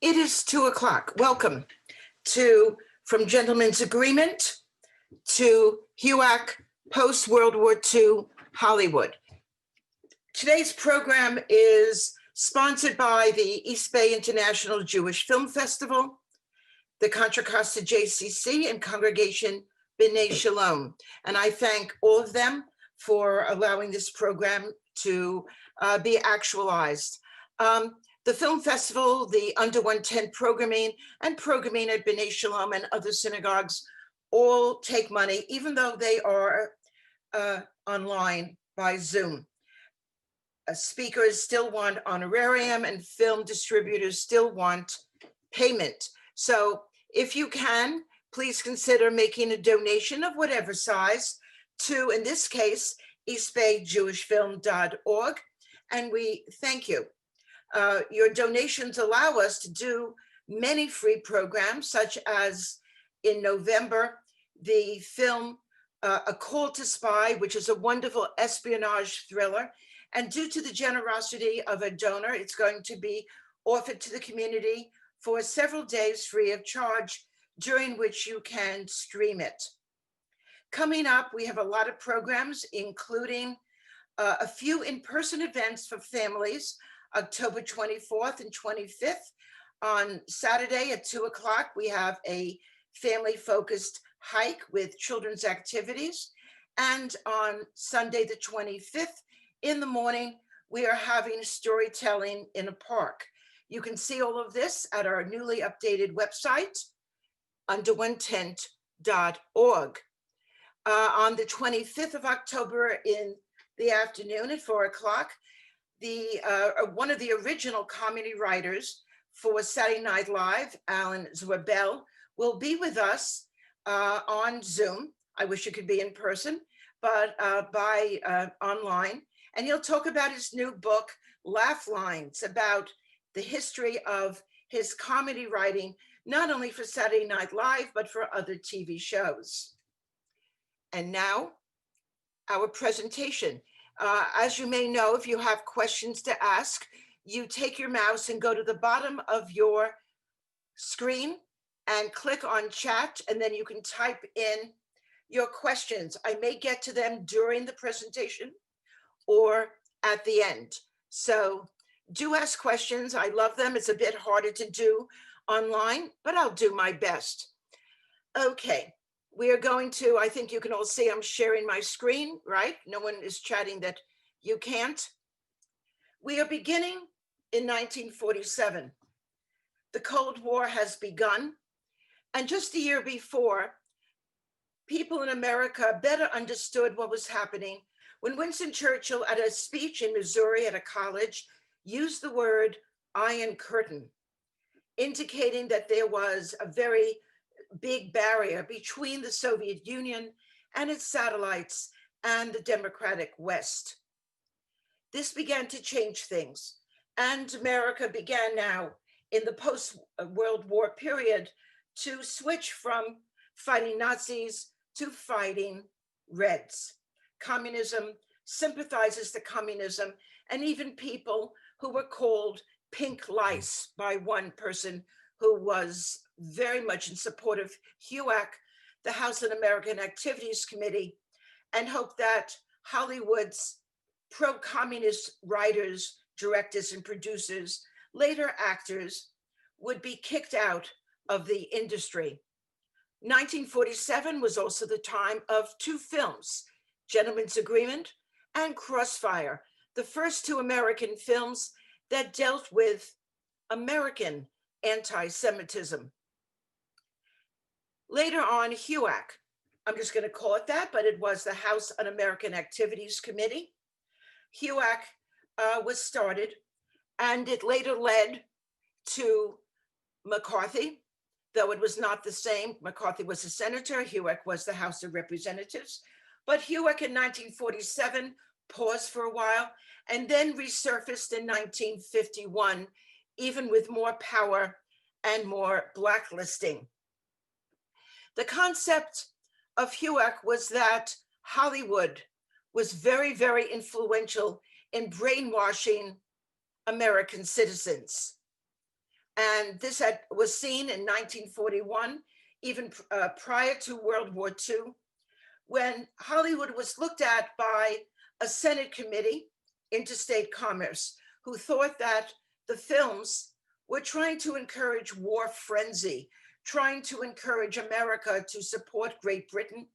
It is 2:00. Welcome to From Gentlemen's Agreement to HUAC Post-World War II Hollywood. Today's program is sponsored by the East Bay International Jewish Film Festival, the Contra Costa JCC, and Congregation B'nai Shalom. And I thank all of them for allowing this program to be actualized. The film festival, the Under 110 programming, and programming at B'nai Shalom and other synagogues all take money, even though they are online by Zoom. Speakers still want honorarium, and film distributors still want payment. So if you can, please consider making a donation of whatever size to, in this case, eastbayjewishfilm.org, and we thank you. Your donations allow us to do many free programs, such as in November, the film A Call to Spy, which is a wonderful espionage thriller. And due to the generosity of a donor, it's going to be offered to the community for several days free of charge, during which you can stream it. Coming up, we have a lot of programs, including a few in-person events for families, October 24th and 25th. On Saturday at 2:00, we have a family-focused hike with children's activities. And on Sunday, the 25th, in the morning, we are having storytelling in a park. You can see all of this at our newly updated website, under1tent.org. On the 25th of October in the afternoon at 4:00, one of the original comedy writers for Saturday Night Live, Alan Zwabel, will be with us on Zoom. I wish it could be in person, but by online. And he'll talk about his new book, Laugh Lines, about the history of his comedy writing, not only for Saturday Night Live, but for other TV shows. And now, our presentation. As you may know, if you have questions to ask, you take your mouse and go to the bottom of your screen and click on chat, and then you can type in your questions. I may get to them during the presentation or at the end. So do ask questions. I love them. It's a bit harder to do online, but I'll do my best. Okay. We are going to, I think you can all see I'm sharing my screen, right? No one is chatting that you can't. We are beginning in 1947. The Cold War has begun. And just a year before, people in America better understood what was happening when Winston Churchill, at a speech in Missouri at a college, used the word Iron Curtain, indicating that there was a very big barrier between the Soviet Union and its satellites and the democratic West. This began to change things, and America began now in the post-World War period to switch from fighting Nazis to fighting Reds. Communism, sympathizers to communism, and even people who were called pink lice by one person who was very much in support of HUAC, the House Un-American Activities Committee, and hoped that Hollywood's pro-communist writers, directors, and producers, later actors, would be kicked out of the industry. 1947 was also the time of two films, Gentlemen's Agreement and Crossfire, the first two American films that dealt with American anti-Semitism. Later on, HUAC, I'm just going to call it that, but it was the House Un-American Activities Committee. HUAC was started, and it later led to McCarthy, though it was not the same. McCarthy was a senator, HUAC was the House of Representatives. But HUAC in 1947 paused for a while and then resurfaced in 1951, even with more power and more blacklisting. The concept of HUAC was that Hollywood was very, very influential in brainwashing American citizens. And this was seen in 1941, even prior to World War II, when Hollywood was looked at by a Senate committee, Interstate Commerce, who thought that the films were trying to encourage war frenzy, trying to encourage America to support Great Britain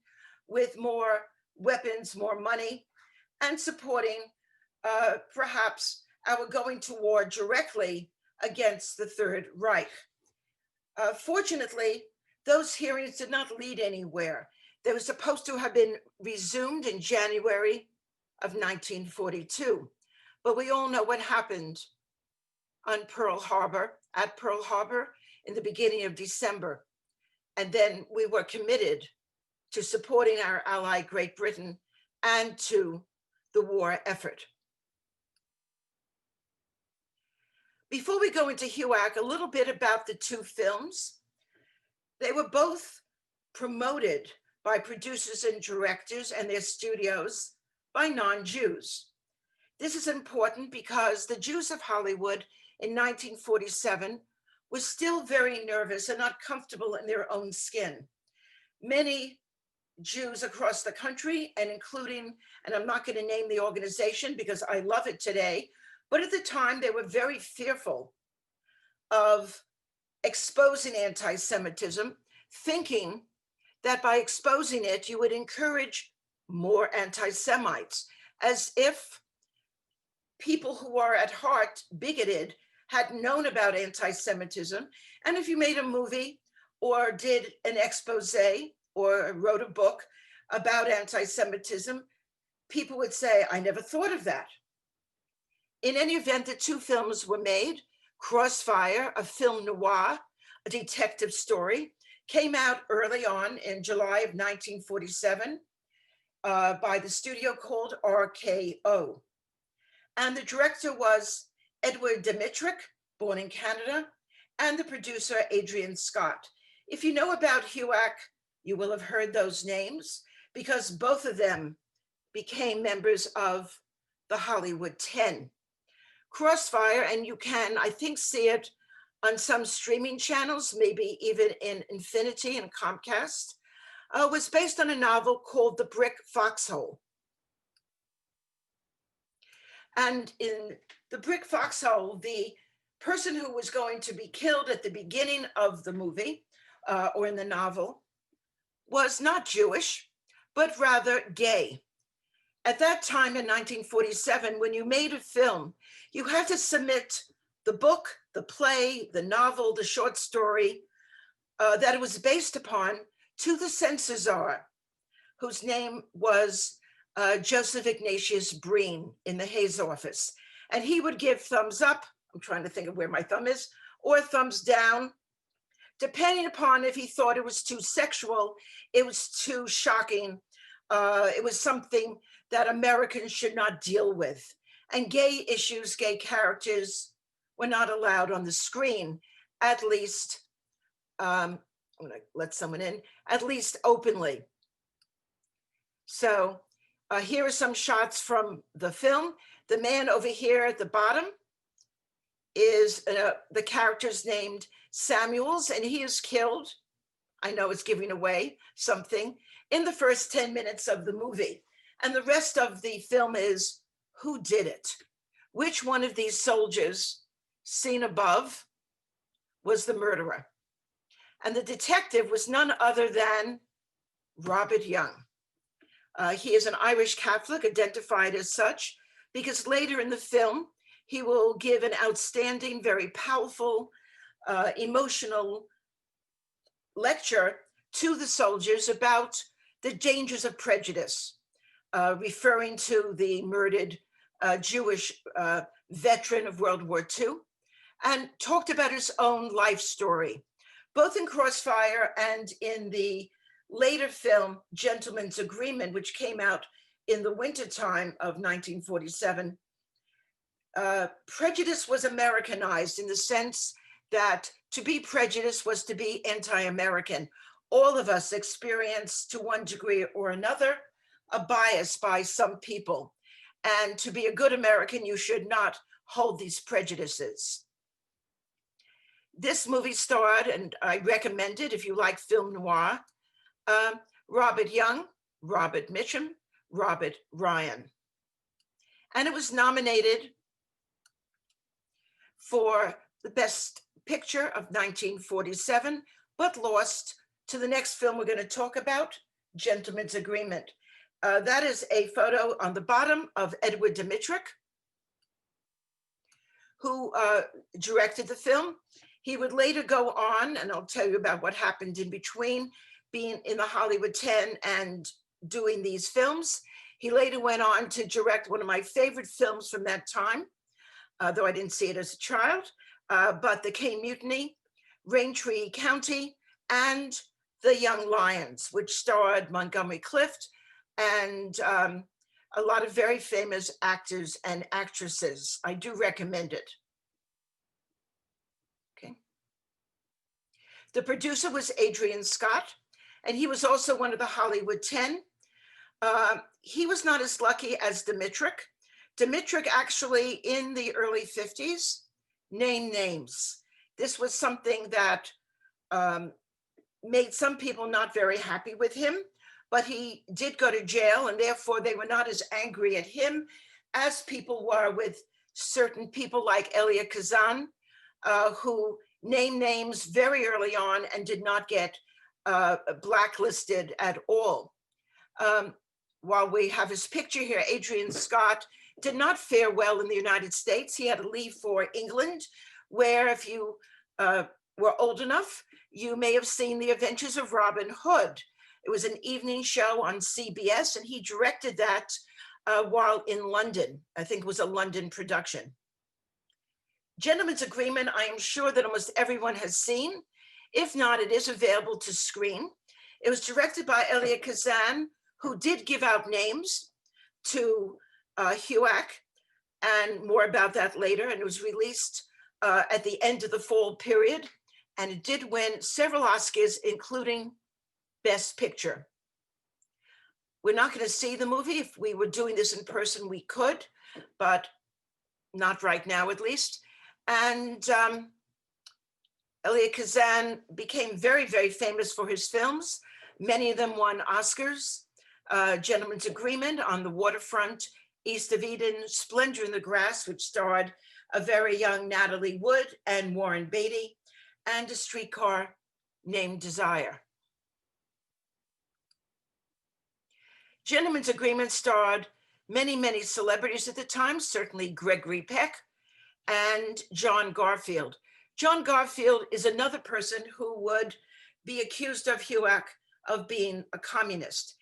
with more weapons, more money, and supporting perhaps our going to war directly against the Third Reich. Fortunately, those hearings did not lead anywhere. They were supposed to have been resumed in January of 1942, but we all know what happened on Pearl Harbor, at Pearl Harbor in the beginning of December. And then we were committed to supporting our ally, Great Britain, and to the war effort. Before we go into HUAC, a little bit about the two films. They were both promoted by producers and directors and their studios by non-Jews. This is important because the Jews of Hollywood in 1947 were still very nervous and not comfortable in their own skin. Many Jews across the country, and including, and I'm not going to name the organization because I love it today, but at the time they were very fearful of exposing anti-Semitism, thinking that by exposing it, you would encourage more anti-Semites, as if people who are at heart bigoted had known about anti-Semitism. And if you made a movie or did an expose or wrote a book about anti-Semitism, people would say, I never thought of that. In any event, the two films were made. Crossfire, a film noir, a detective story, came out early on in July of 1947 by the studio called RKO. And the director was Edward Dmytryk, born in Canada, and the producer, Adrian Scott. If you know about HUAC, you will have heard those names because both of them became members of the Hollywood 10. Crossfire, and you can, I think, see it on some streaming channels, maybe even in Infinity and Comcast, was based on a novel called The Brick Foxhole. And in The Brick Foxhole, the person who was going to be killed at the beginning of the movie, or in the novel, was not Jewish, but rather gay. At that time in 1947, when you made a film, you had to submit the book, the play, the novel, the short story that it was based upon to the censor czar, whose name was Joseph Ignatius Breen in the Hayes office. And he would give thumbs up, I'm trying to think of where my thumb is, or thumbs down, depending upon if he thought it was too sexual, it was too shocking, it was something that Americans should not deal with. And gay issues, gay characters were not allowed on the screen, at least, I'm gonna let someone in, at least openly. So here are some shots from the film. The man over here at the bottom is the character's named Samuels, and he is killed. I know it's giving away something in the first 10 minutes of the movie. And the rest of the film is who did it? Which one of these soldiers seen above was the murderer? And the detective was none other than Robert Young. He is an Irish Catholic, identified as such, because later in the film, he will give an outstanding, very powerful, emotional lecture to the soldiers about the dangers of prejudice, referring to the murdered Jewish veteran of World War II, and talked about his own life story, both in Crossfire and in the later film, Gentleman's Agreement, which came out in the wintertime of 1947. Prejudice was Americanized in the sense that to be prejudiced was to be anti-American. All of us experience, to one degree or another, a bias by some people. And to be a good American, you should not hold these prejudices. This movie starred, and I recommend it if you like film noir, Robert Young, Robert Mitchum, Robert Ryan. And it was nominated for the Best Picture of 1947, but lost to the next film we're going to talk about, Gentleman's Agreement. That is a photo on the bottom of Edward Dmytryk, who directed the film. He would later go on, and I'll tell you about what happened in between being in the Hollywood 10 and doing these films. He later went on to direct one of my favorite films from that time, though I didn't see it as a child, but The Caine Mutiny, Raintree County, and The Young Lions, which starred Montgomery Clift and a lot of very famous actors and actresses. I do recommend it. Okay. The producer was Adrian Scott, and he was also one of the Hollywood 10. He was not as lucky as Dmytryk. Dmytryk actually, in the early 50s, named names. This was something that made some people not very happy with him, but he did go to jail, and therefore they were not as angry at him as people were with certain people like Elia Kazan, who named names very early on and did not get blacklisted at all. While we have his picture here, Adrian Scott did not fare well in the United States. He had to leave for England, where, if you were old enough, you may have seen The Adventures of Robin Hood. It was an evening show on CBS, and he directed that while in London. I think it was a London production. Gentleman's Agreement, I am sure that almost everyone has seen. If not, it is available to screen. It was directed by Elia Kazan, who did give out names to HUAC, and more about that later. And it was released at the end of the fall period, and it did win several Oscars, including Best Picture. We're not going to see the movie. If we were doing this in person, we could, but not right now, at least. And Elia Kazan became very, very famous for his films. Many of them won Oscars. Gentleman's Agreement, On the Waterfront, East of Eden, Splendor in the Grass, which starred a very young Natalie Wood and Warren Beatty, and A Streetcar Named Desire. Gentleman's Agreement starred many, many celebrities at the time, certainly Gregory Peck and John Garfield. John Garfield is another person who would be accused of HUAC of being a communist.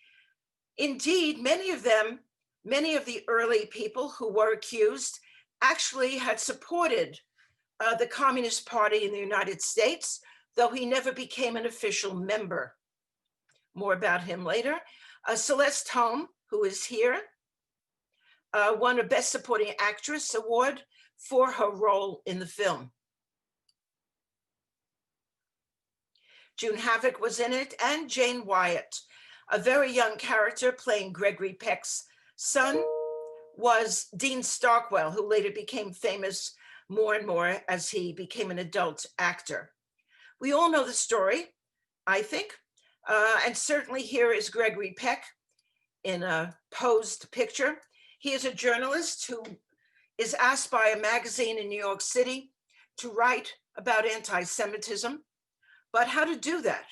Indeed, many of the early people who were accused actually had supported the Communist Party in the United States, though he never became an official member. More about him later. Celeste Holm, who is here, won a Best Supporting Actress award for her role in the film. June Havoc was in it, and Jane Wyatt, a very young character playing Gregory Peck's son, was Dean Stockwell, who later became famous more and more as he became an adult actor. We all know the story, I think, and certainly here is Gregory Peck in a posed picture. He is a journalist who is asked by a magazine in New York City to write about anti-Semitism, but how to do that,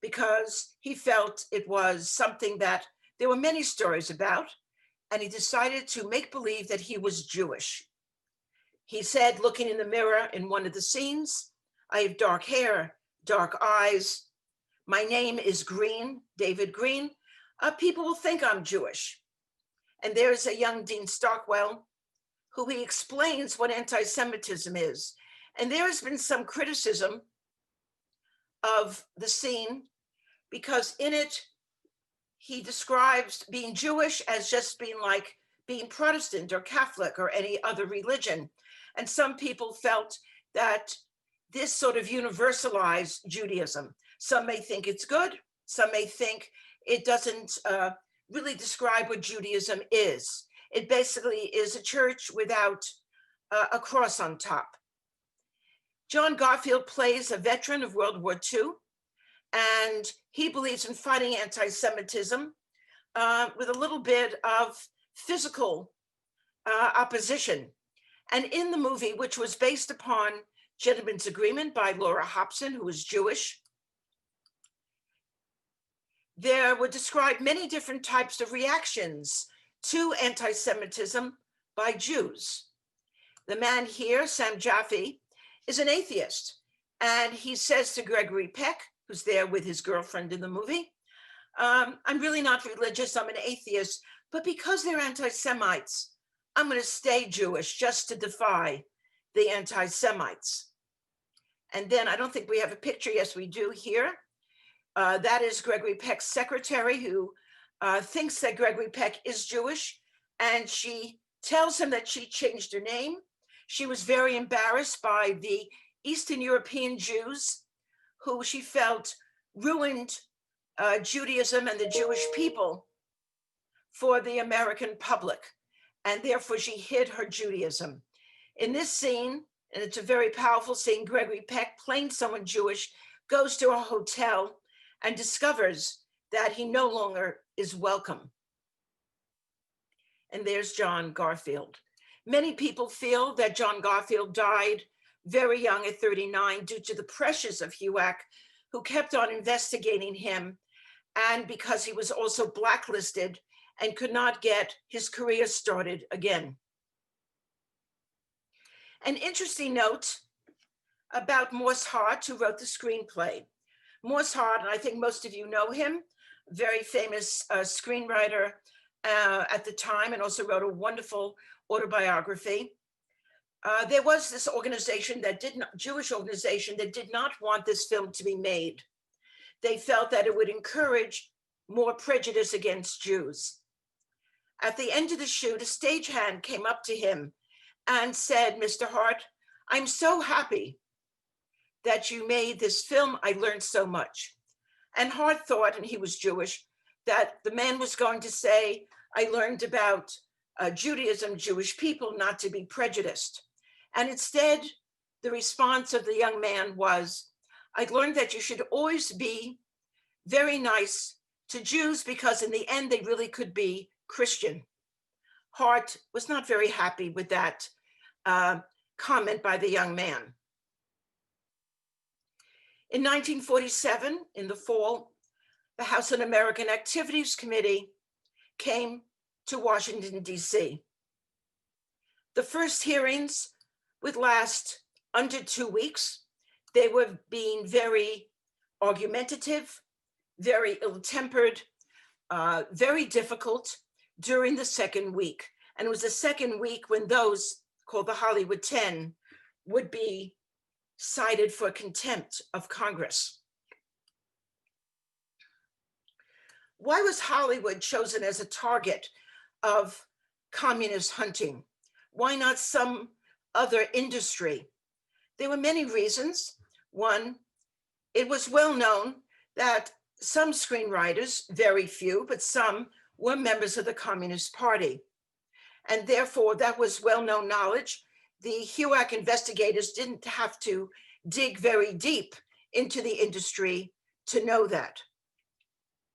because he felt it was something that there were many stories about, and he decided to make believe that he was Jewish. He said, looking in the mirror in one of the scenes, "I have dark hair, dark eyes. My name is Green, David Green. People will think I'm Jewish." And there's a young Dean Stockwell who he explains what anti-Semitism is. And there has been some criticism of the scene because in it, he describes being Jewish as just being like being Protestant or Catholic or any other religion. And some people felt that this sort of universalized Judaism. Some may think it's good. Some may think it doesn't really describe what Judaism is. It basically is a church without a cross on top. John Garfield plays a veteran of World War II, and he believes in fighting anti-Semitism with a little bit of physical opposition. And in the movie, which was based upon Gentleman's Agreement by Laura Hobson, who was Jewish, there were described many different types of reactions to anti-Semitism by Jews. The man here, Sam Jaffe, is an atheist, and he says to Gregory Peck, who's there with his girlfriend in the movie, I'm really not religious, I'm an atheist, but because they're anti-Semites, I'm going to stay Jewish just to defy the anti-Semites. And then I don't think we have a picture. Yes, we do here. That is Gregory Peck's secretary, who thinks that Gregory Peck is Jewish, and she tells him that she changed her name. She was very embarrassed by the Eastern European Jews who she felt ruined Judaism and the Jewish people for the American public, and therefore she hid her Judaism. In this scene, and it's a very powerful scene, Gregory Peck, playing someone Jewish, goes to a hotel and discovers that he no longer is welcome. And there's John Garfield. Many people feel that John Garfield died very young at 39 due to the pressures of HUAC, who kept on investigating him, and because he was also blacklisted and could not get his career started again. An interesting note about Morse Hart, who wrote the screenplay. Morse Hart, and I think most of you know him, very famous screenwriter at the time, and also wrote a wonderful autobiography. There was this organization that Jewish organization that did not want this film to be made. They felt that it would encourage more prejudice against Jews. At the end of the shoot, a stagehand came up to him and said, Mr. Hart, I'm so happy that you made this film. I learned so much. And Hart thought, and he was Jewish, that the man was going to say, I learned about Judaism, Jewish people, not to be prejudiced. And instead, the response of the young man was, I learned that you should always be very nice to Jews because in the end, they really could be Christian. Hart was not very happy with that comment by the young man. In 1947, in the fall, the House Un-American Activities Committee came to Washington, D.C. The first hearings would last under 2 weeks. They were being very argumentative, very ill-tempered, very difficult during the second week. And it was the second week when those called the Hollywood 10 would be cited for contempt of Congress. Why was Hollywood chosen as a target of communist hunting? Why not some other industry? There were many reasons. One, it was well known that some screenwriters, very few, but some were members of the Communist Party. And therefore, that was well-known knowledge. The HUAC investigators didn't have to dig very deep into the industry to know that.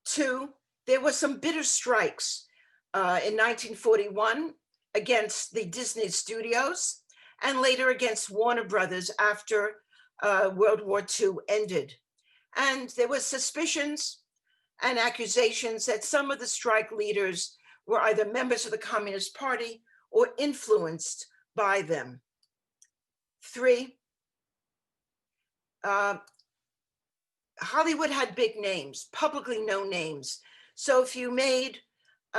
Two, there were some bitter strikes in 1941 against the Disney studios and later against Warner Brothers after World War II ended. And there were suspicions and accusations that some of the strike leaders were either members of the Communist Party or influenced by them. Three, Hollywood had big names, publicly known names. So if you made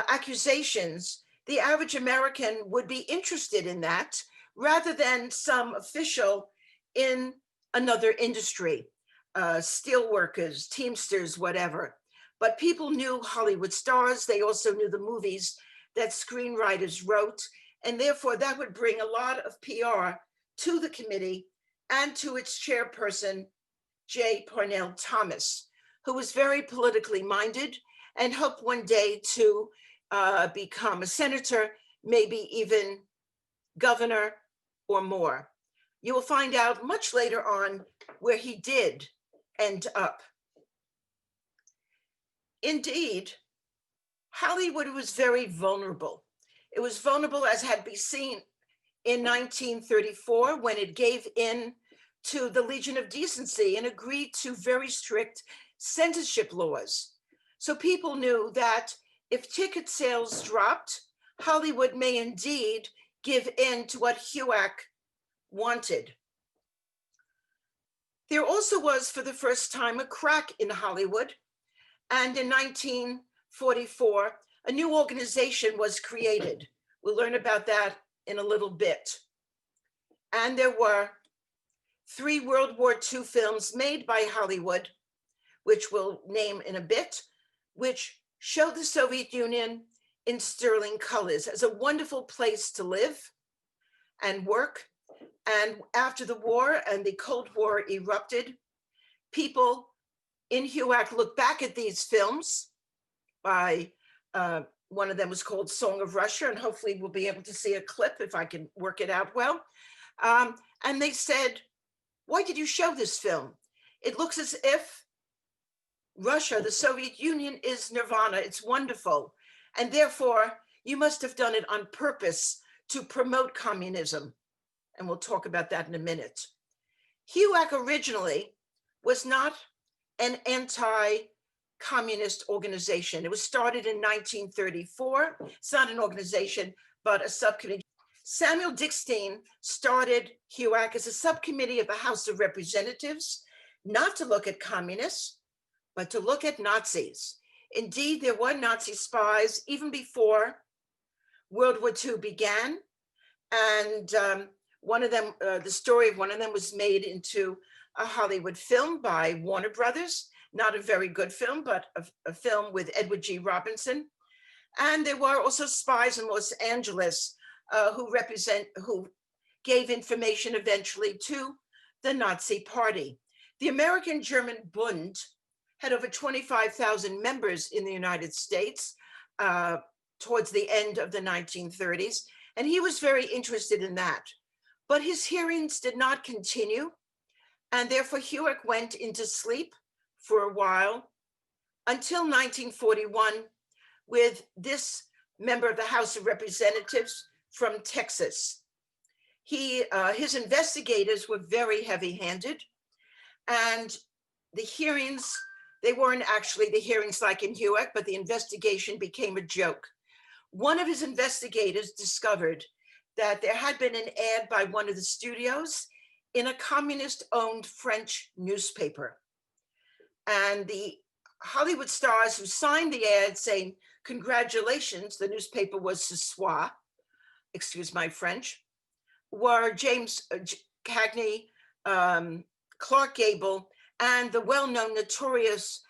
accusations, the average American would be interested in that rather than some official in another industry, steel workers, Teamsters, whatever. But people knew Hollywood stars. They also knew the movies that screenwriters wrote. And therefore that would bring a lot of PR to the committee and to its chairperson, J. Parnell Thomas, who was very politically minded and hoped one day to become a senator, maybe even governor or more. you will find out much later on where he did end up. Indeed, Hollywood was very vulnerable. It was vulnerable, as had been seen in 1934 when it gave in to the Legion of Decency and agreed to very strict censorship laws. So people knew that if ticket sales dropped, Hollywood may indeed give in to what HUAC wanted. There also was, for the first time, a crack in Hollywood. And in 1944, a new organization was created. We'll learn about that in a little bit. And there were 3 World War II films made by Hollywood, which we'll name in a bit, which showed the Soviet Union in sterling colors as a wonderful place to live and work. And after the war and the Cold War erupted, people in HUAC look back at these films by, one of them was called Song of Russia, and hopefully we'll be able to see a clip if I can work it out well. And they said, why did you show this film? It looks as if Russia, the Soviet Union, is nirvana, it's wonderful. And therefore, you must have done it on purpose to promote communism. And we'll talk about that in a minute. HUAC originally was not an anti-communist organization. It was started in 1934. It's not an organization, but a subcommittee. Samuel Dickstein started HUAC as a subcommittee of the House of Representatives, not to look at communists, but to look at Nazis. Indeed, there were Nazi spies even before World War II began. And one of them, the story of one of them was made into a Hollywood film by Warner Brothers, not a very good film, but a film with Edward G. Robinson. And there were also spies in Los Angeles who gave information eventually to the Nazi Party. The American-German Bund had over 25,000 members in the United States towards the end of the 1930s, and he was very interested in that. But his hearings did not continue, and therefore HUAC went into sleep for a while until 1941 with this member of the House of Representatives from Texas. His investigators were very heavy-handed, and the hearings, they weren't actually the hearings like in HUAC, but the investigation became a joke. One of his investigators discovered that there had been an ad by one of the studios in a communist-owned French newspaper. And the Hollywood stars who signed the ad saying, congratulations, the newspaper was Ce Soir, excuse my French, were James Cagney, Clark Gable, and the well-known notorious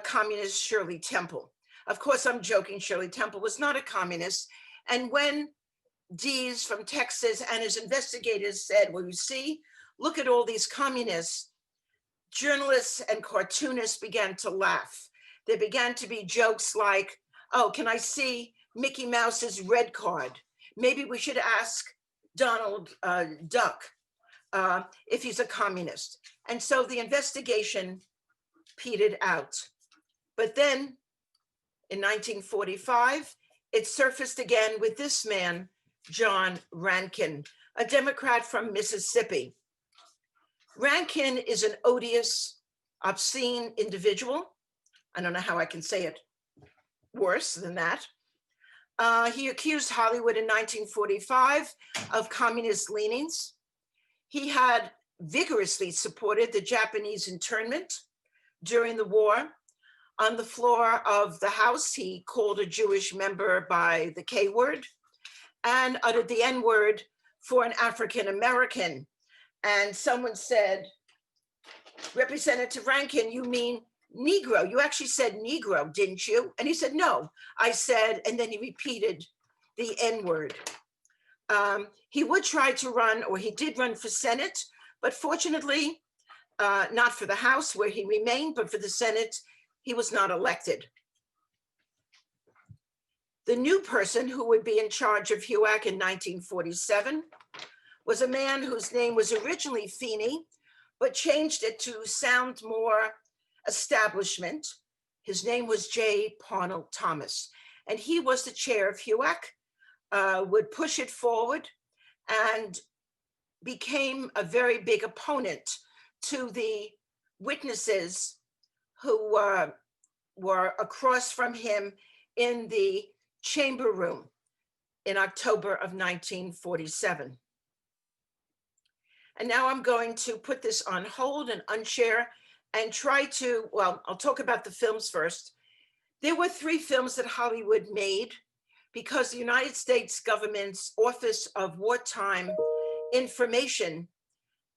communist Shirley Temple. Of course, I'm joking, Shirley Temple was not a communist. And when Dees from Texas and his investigators said, well, you see, look at all these communists, journalists and cartoonists began to laugh. There began to be jokes like, oh, can I see Mickey Mouse's red card? Maybe we should ask Donald Duck if he's a communist. And so the investigation petered out. But then in 1945, it surfaced again with this man, John Rankin, a Democrat from Mississippi. Rankin is an odious, obscene individual. I don't know how I can say it worse than that. He accused Hollywood in 1945 of communist leanings. He had vigorously supported the Japanese internment during the war. On the floor of the House, he called a Jewish member by the K word and uttered the N word for an African American. And someone said, Representative Rankin, you mean Negro? You actually said Negro, didn't you? And he said, no, I said, and then he repeated the N word. He would try to run, or he did run for Senate, but fortunately, not for the House where he remained, but for the Senate, he was not elected. The new person who would be in charge of HUAC in 1947 was a man whose name was originally Feeney, but changed it to sound more establishment. His name was J. Parnell Thomas, and he was the chair of HUAC, would push it forward and became a very big opponent to the witnesses who were across from him in the chamber room in October of 1947. And now I'm going to put this on hold and unshare and try to, well, I'll talk about the films first. There were 3 films that Hollywood made because the United States government's Office of Wartime Information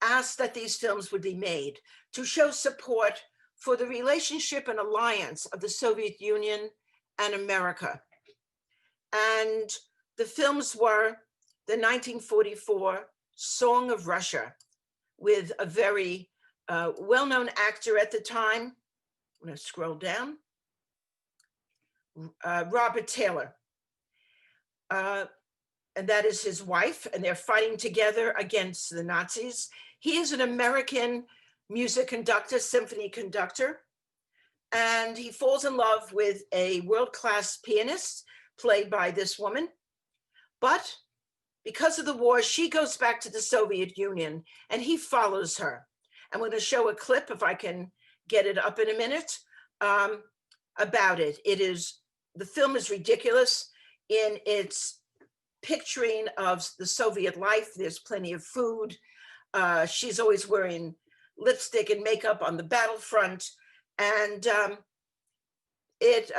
asked that these films would be made to show support for the relationship and alliance of the Soviet Union and America. And the films were the 1944 Song of Russia, with a very well-known actor at the time. I'm going to scroll down. Robert Taylor. And that is his wife, and they're fighting together against the Nazis. He is an American music conductor, symphony conductor, and he falls in love with a world-class pianist played by this woman. But because of the war, she goes back to the Soviet Union and he follows her. I'm going to show a clip, if I can get it up in a minute, about it. The film is ridiculous in its picturing of the Soviet life. There's plenty of food. She's always wearing lipstick and makeup on the battlefront. And it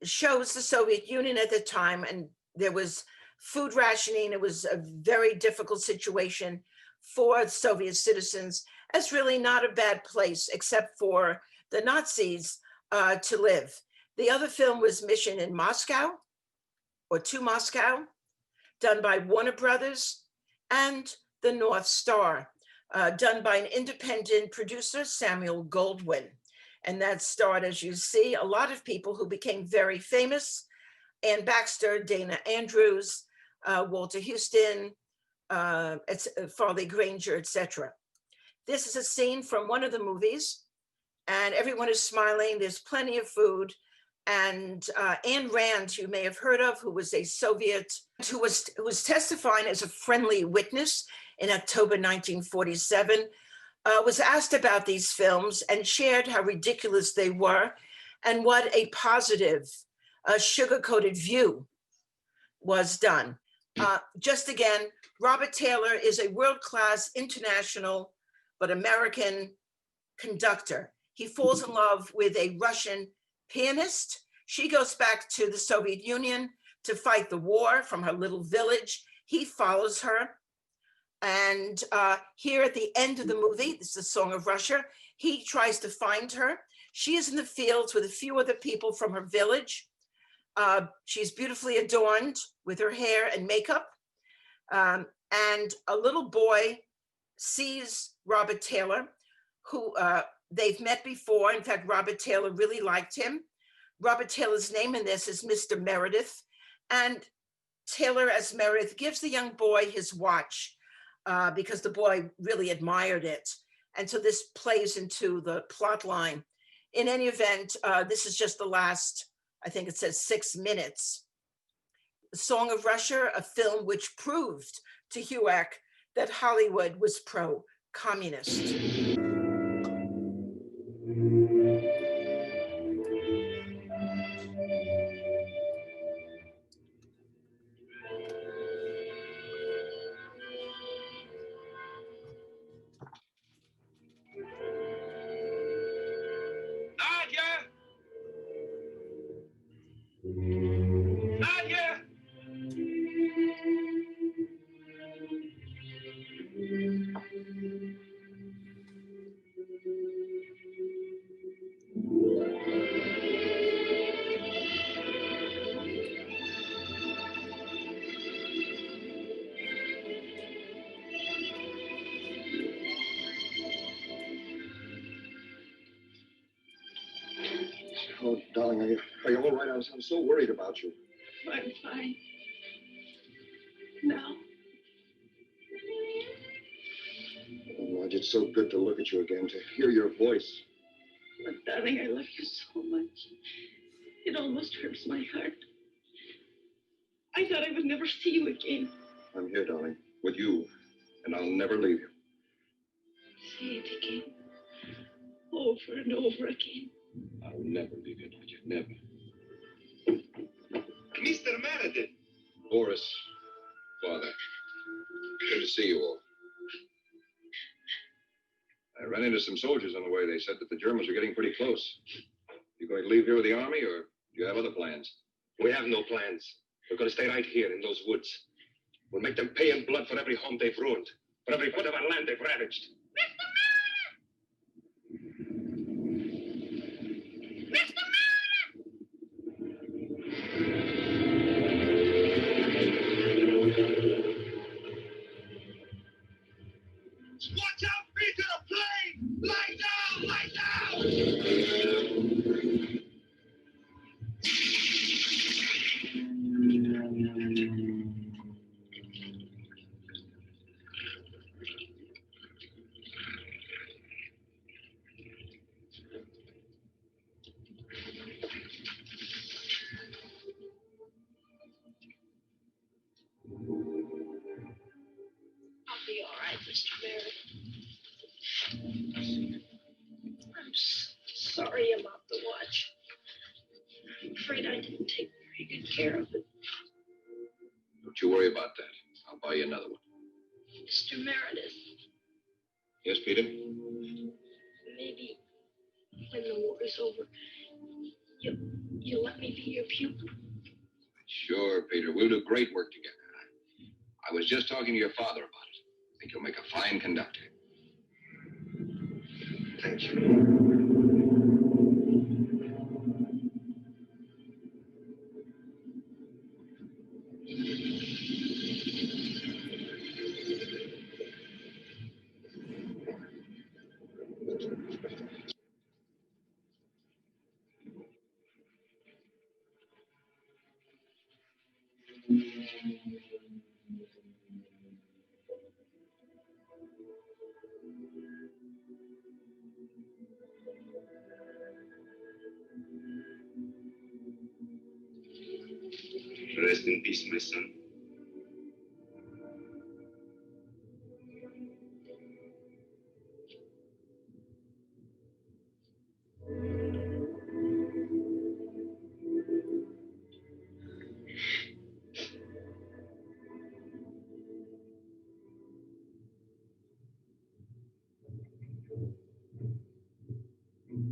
shows the Soviet Union at the time, and there was food rationing. It was a very difficult situation for Soviet citizens. It's really not a bad place, except for the Nazis to live. The other film was Mission in Moscow, or To Moscow, done by Warner Brothers, and The North Star, done by an independent producer, Samuel Goldwyn. And that starred, as you see, a lot of people who became very famous: Ann Baxter, Dana Andrews, Walter Houston, Farley Granger, etc. This is a scene from one of the movies, and everyone is smiling. There's plenty of food. And Ayn Rand, you may have heard of, who was a Soviet, who was testifying as a friendly witness in October 1947, was asked about these films and shared how ridiculous they were and what a positive, sugar-coated view was done. Just again, Robert Taylor is a world-class international but American conductor. He falls in love with a Russian pianist. She goes back to the Soviet Union to fight the war from her little village. He follows her. And here at the end of the movie, this is the Song of Russia, he tries to find her. She is in the fields with a few other people from her village. She's beautifully adorned with her hair and makeup. And a little boy sees Robert Taylor, who they've met before. In fact, Robert Taylor really liked him. Robert Taylor's name in this is Mr. Meredith. And Taylor, as Meredith, gives the young boy his watch because the boy really admired it. And so this plays into the plot line. In any event, this is just the last, I think it says 6 minutes. The Song of Russia, a film which proved to HUAC that Hollywood was pro-communist. Oh, darling, are you all right? I'm so worried about you. I'm fine. Now. It's so good to look at you again, to hear your voice. But, darling, I love you so much. It almost hurts my heart. I thought I would never see you again. I'm here, darling, with you, and I'll never leave you. Say it again. Over and over again. I'll never leave you, Nadia, never. Mr. Meredith. Boris, Father, good to see you all. I ran into some soldiers on the way. They said that the Germans are getting pretty close. You going to leave here with the army, or do you have other plans? We have no plans. We're going to stay right here in those woods. We'll make them pay in blood for every home they've ruined, for every foot of our land they've ravaged. Watch out, Peter, a plane! Light down! Light down! I'll be all right, Mr. Meredith. I'm sorry about the watch. I'm afraid I didn't take very good care of it. Don't you worry about that. I'll buy you another one. Mr. Meredith, Yes, Peter? maybe when the war is over, you'll let me be your pupil. Sure, Peter. We'll do great work together. I was just talking to your father about it. I think you'll make a fine conductor. Thank you. Rest in peace, my son.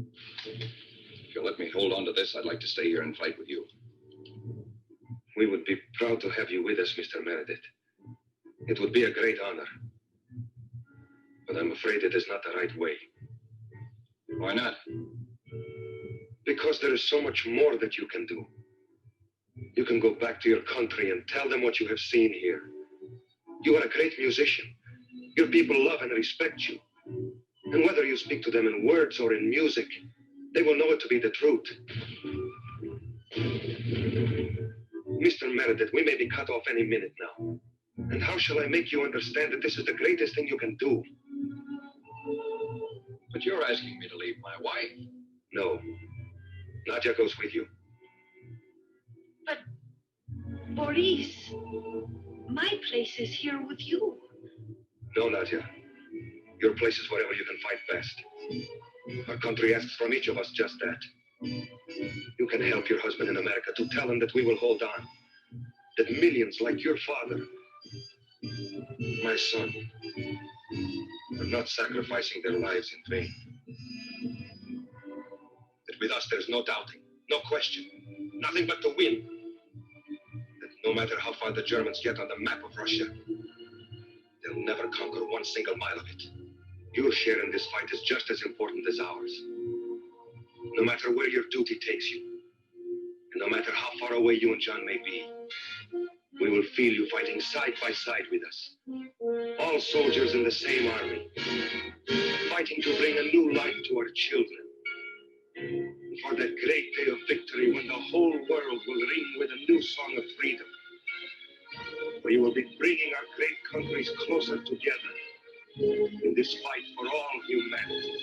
If you'll let me hold on to this, I'd like to stay here and fight with you. We would be proud to have you with us, Mr. Meredith. It would be a great honor. But I'm afraid it is not the right way. Why not? Because there is so much more that you can do. You can go back to your country and tell them what you have seen here. You are a great musician. Your people love and respect you. And whether you speak to them in words or in music, they will know it to be the truth. Mr. Meredith, we may be cut off any minute now. And how shall I make you understand that this is the greatest thing you can do? But you're asking me to leave my wife. No. Nadia goes with you. But, Boris, my place is here with you. No, Nadia. Your place is wherever you can fight best. Our country asks from each of us just that. You can help your husband in America to tell him that we will hold on. That millions like your father, my son, are not sacrificing their lives in vain. That with us there's no doubting, no question, nothing but to win. That no matter how far the Germans get on the map of Russia, they'll never conquer one single mile of it. Your share in this fight is just as important as ours. No matter where your duty takes you, and no matter how far away you and John may be, we will feel you fighting side by side with us. All soldiers in the same army, fighting to bring a new life to our children. For that great day of victory when the whole world will ring with a new song of freedom. We will be bringing our great countries closer together, in this fight for all humanity.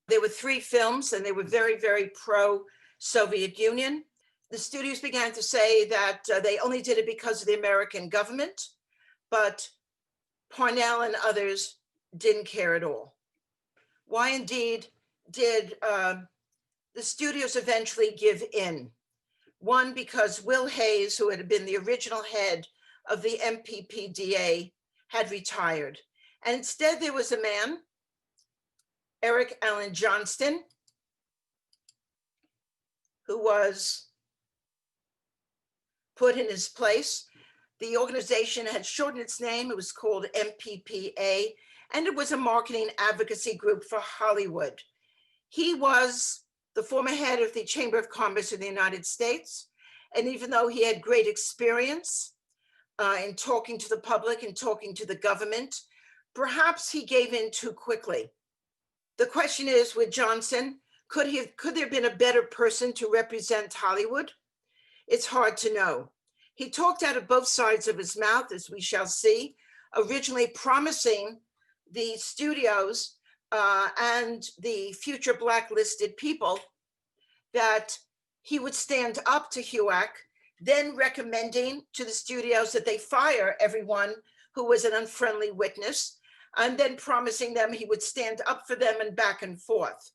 There were 3 films, and they were very, very pro-Soviet Union. The studios began to say that they only did it because of the American government, but Parnell and others didn't care at all. Why indeed did the studios eventually give in? One, because Will Hayes, who had been the original head of the MPPDA, had retired. And instead there was a man, Eric Allen Johnston, who was put in his place. The organization had shortened its name. It was called MPPA, and it was a marketing advocacy group for Hollywood. He was the former head of the Chamber of Commerce in the United States. And even though he had great experience in talking to the public and talking to the government, perhaps he gave in too quickly. The question is, with Johnson, could there have been a better person to represent Hollywood? It's hard to know. He talked out of both sides of his mouth, as we shall see, originally promising the studios and the future blacklisted people that he would stand up to HUAC, then recommending to the studios that they fire everyone who was an unfriendly witness, and then promising them he would stand up for them and back and forth.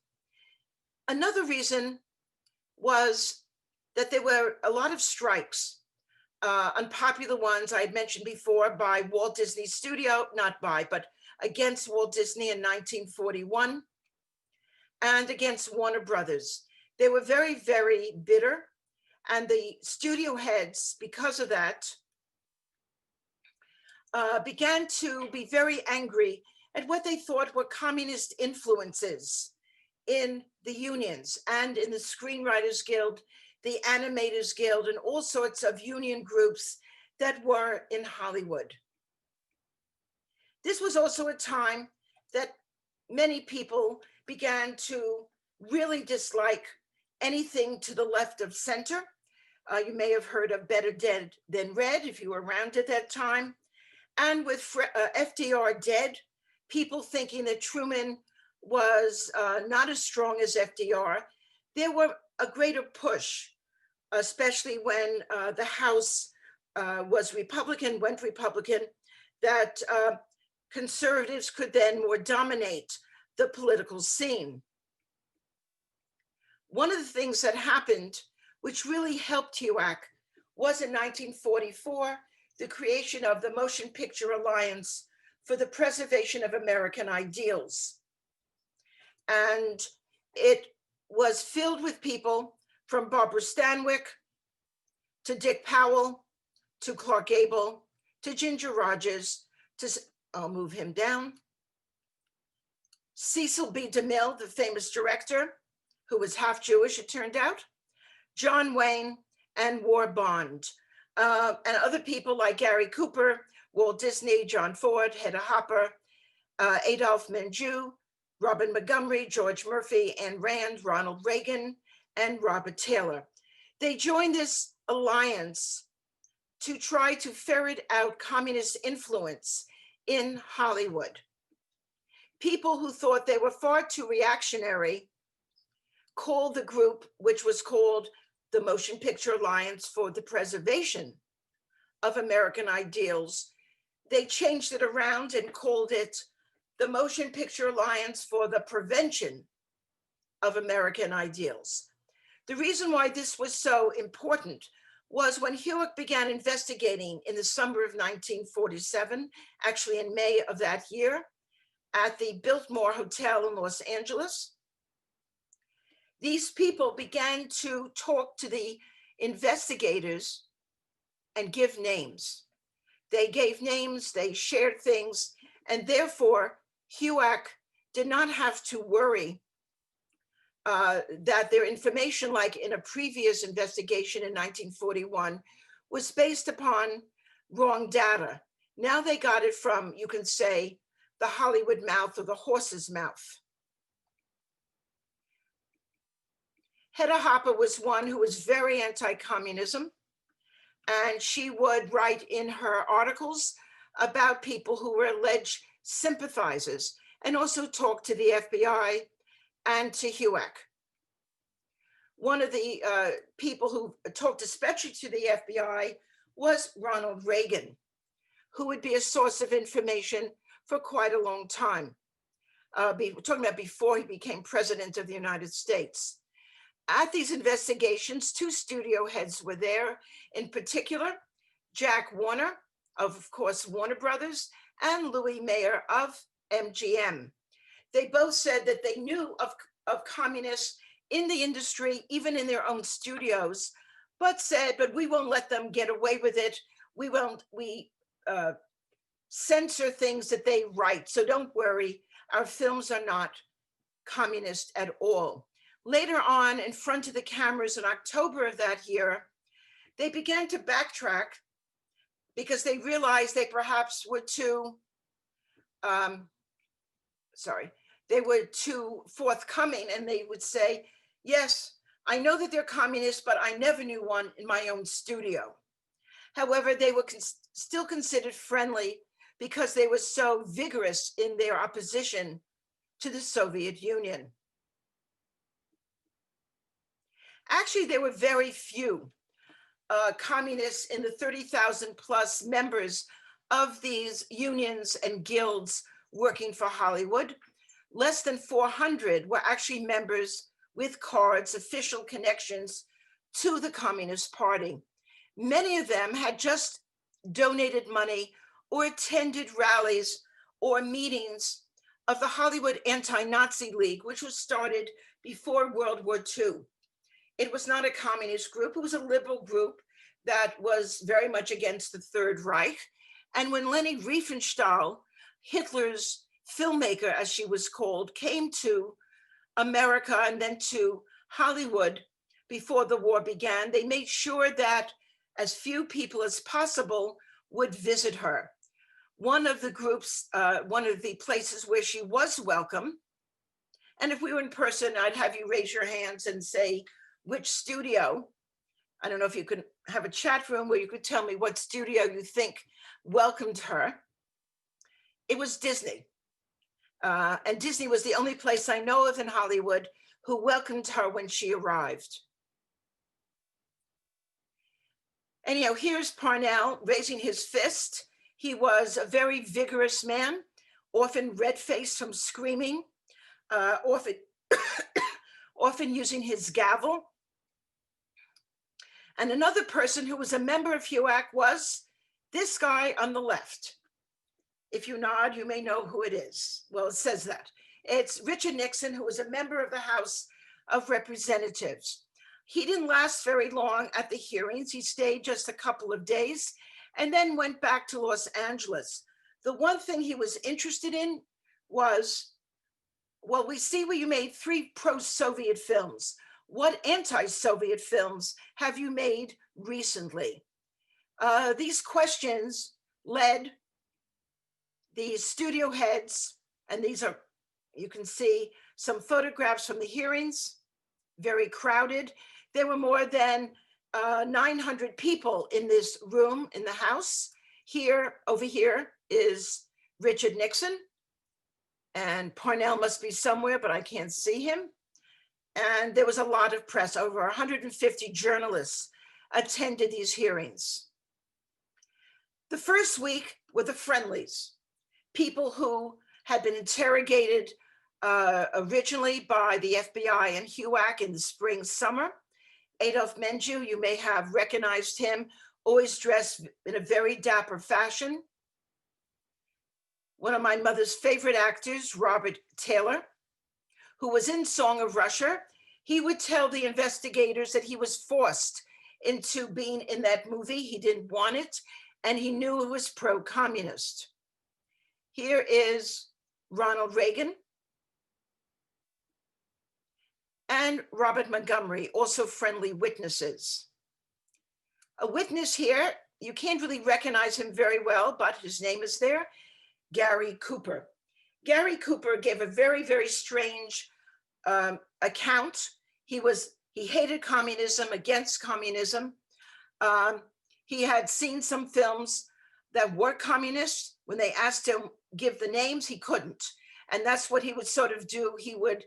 Another reason was that there were a lot of strikes, unpopular ones I had mentioned before by Walt Disney Studio, but against Walt Disney in 1941 and against Warner Brothers. They were very, very bitter, and the studio heads, because of that, began to be very angry at what they thought were communist influences in the unions and in the Screenwriters Guild, the Animators Guild, and all sorts of union groups that were in Hollywood. This was also a time that many people began to really dislike anything to the left of center. You may have heard of Better Dead Than Red if you were around at that time. And with FDR dead, people thinking that Truman was not as strong as FDR, there were a greater push, especially when the House went Republican, that conservatives could then more dominate the political scene. One of the things that happened, which really helped HUAC, was in 1944, the creation of the Motion Picture Alliance for the Preservation of American Ideals. And it was filled with people from Barbara Stanwyck to Dick Powell, to Clark Gable, to Ginger Rogers, I'll move him down, Cecil B. DeMille, the famous director, who was half Jewish, it turned out, John Wayne, and War Bond. And other people like Gary Cooper, Walt Disney, John Ford, Hedda Hopper, Adolph Menjou, Robin Montgomery, George Murphy, Ayn Rand, Ronald Reagan, and Robert Taylor. They joined this alliance to try to ferret out communist influence in Hollywood. People who thought they were far too reactionary called the group, which was called the Motion Picture Alliance for the Preservation of American Ideals. They changed it around and called it the Motion Picture Alliance for the Prevention of American Ideals. The reason why this was so important was when HUAC began investigating in the summer of 1947, actually in May of that year, at the Biltmore Hotel in Los Angeles. These people began to talk to the investigators and give names. They gave names, they shared things, and therefore HUAC did not have to worry that their information, like in a previous investigation in 1941, was based upon wrong data. Now they got it from, you can say, the Hollywood mouth or the horse's mouth. Hedda Hopper was one who was very anti-communism, and she would write in her articles about people who were alleged sympathizers, and also talk to the FBI and to HUAC. One of the people who talked especially to the FBI was Ronald Reagan, who would be a source of information for quite a long time. We're talking about before he became president of the United States. At these investigations, 2 studio heads were there, in particular, Jack Warner, of course, Warner Brothers, and Louis Mayer of MGM. They both said that they knew of communists in the industry, even in their own studios, but said, but we won't let them get away with it. We censor things that they write. So don't worry, our films are not communist at all. Later on, in front of the cameras in October of that year, they began to backtrack because they realized they perhaps were too, they were too forthcoming, and they would say, yes, I know that they're communists, but I never knew one in my own studio. However, they were still considered friendly because they were so vigorous in their opposition to the Soviet Union. Actually, there were very few communists in the 30,000 plus members of these unions and guilds working for Hollywood. Less than 400 were actually members with cards, official connections to the Communist Party. Many of them had just donated money or attended rallies or meetings of the Hollywood Anti-Nazi League, which was started before World War II. It was not a communist group, it was a liberal group that was very much against the Third Reich. And when Leni Riefenstahl, Hitler's filmmaker, as she was called, came to America and then to Hollywood before the war began, they made sure that as few people as possible would visit her. One of the groups, one of the places where she was welcome, and if we were in person, I'd have you raise your hands and say which studio. I don't know if you could have a chat room where you could tell me what studio you think welcomed her. It was Disney. And Disney was the only place I know of in Hollywood who welcomed her when she arrived. Anyhow, here's Parnell raising his fist. He was a very vigorous man, often red-faced from screaming, often using his gavel. And another person who was a member of HUAC was this guy on the left. If you nod, you may know who it is. Well, it says that. It's Richard Nixon, who was a member of the House of Representatives. He didn't last very long at the hearings. He stayed just a couple of days and then went back to Los Angeles. The one thing he was interested in was, well, we see where you made 3 pro-Soviet films. What anti-Soviet films have you made recently? These questions led the studio heads, and these are, you can see some photographs from the hearings, very crowded. There were more than 900 people in this room in the House. Here, over here is Richard Nixon, and Parnell must be somewhere, but I can't see him. And there was a lot of press. Over 150 journalists attended these hearings. The first week were the friendlies, people who had been interrogated originally by the FBI and HUAC in the spring, summer. Adolf Menju, you may have recognized him, always dressed in a very dapper fashion. One of my mother's favorite actors, Robert Taylor, who was in Song of Russia. He would tell the investigators that he was forced into being in that movie. He didn't want it, and he knew it was pro-communist. Here is Ronald Reagan and Robert Montgomery, also friendly witnesses. A witness here, you can't really recognize him very well, but his name is there, Gary Cooper. Gary Cooper gave a very, very strange account. He hated communism, against communism. He had seen some films that were communist. When they asked him give the names, he couldn't. And that's what he would sort of do. He would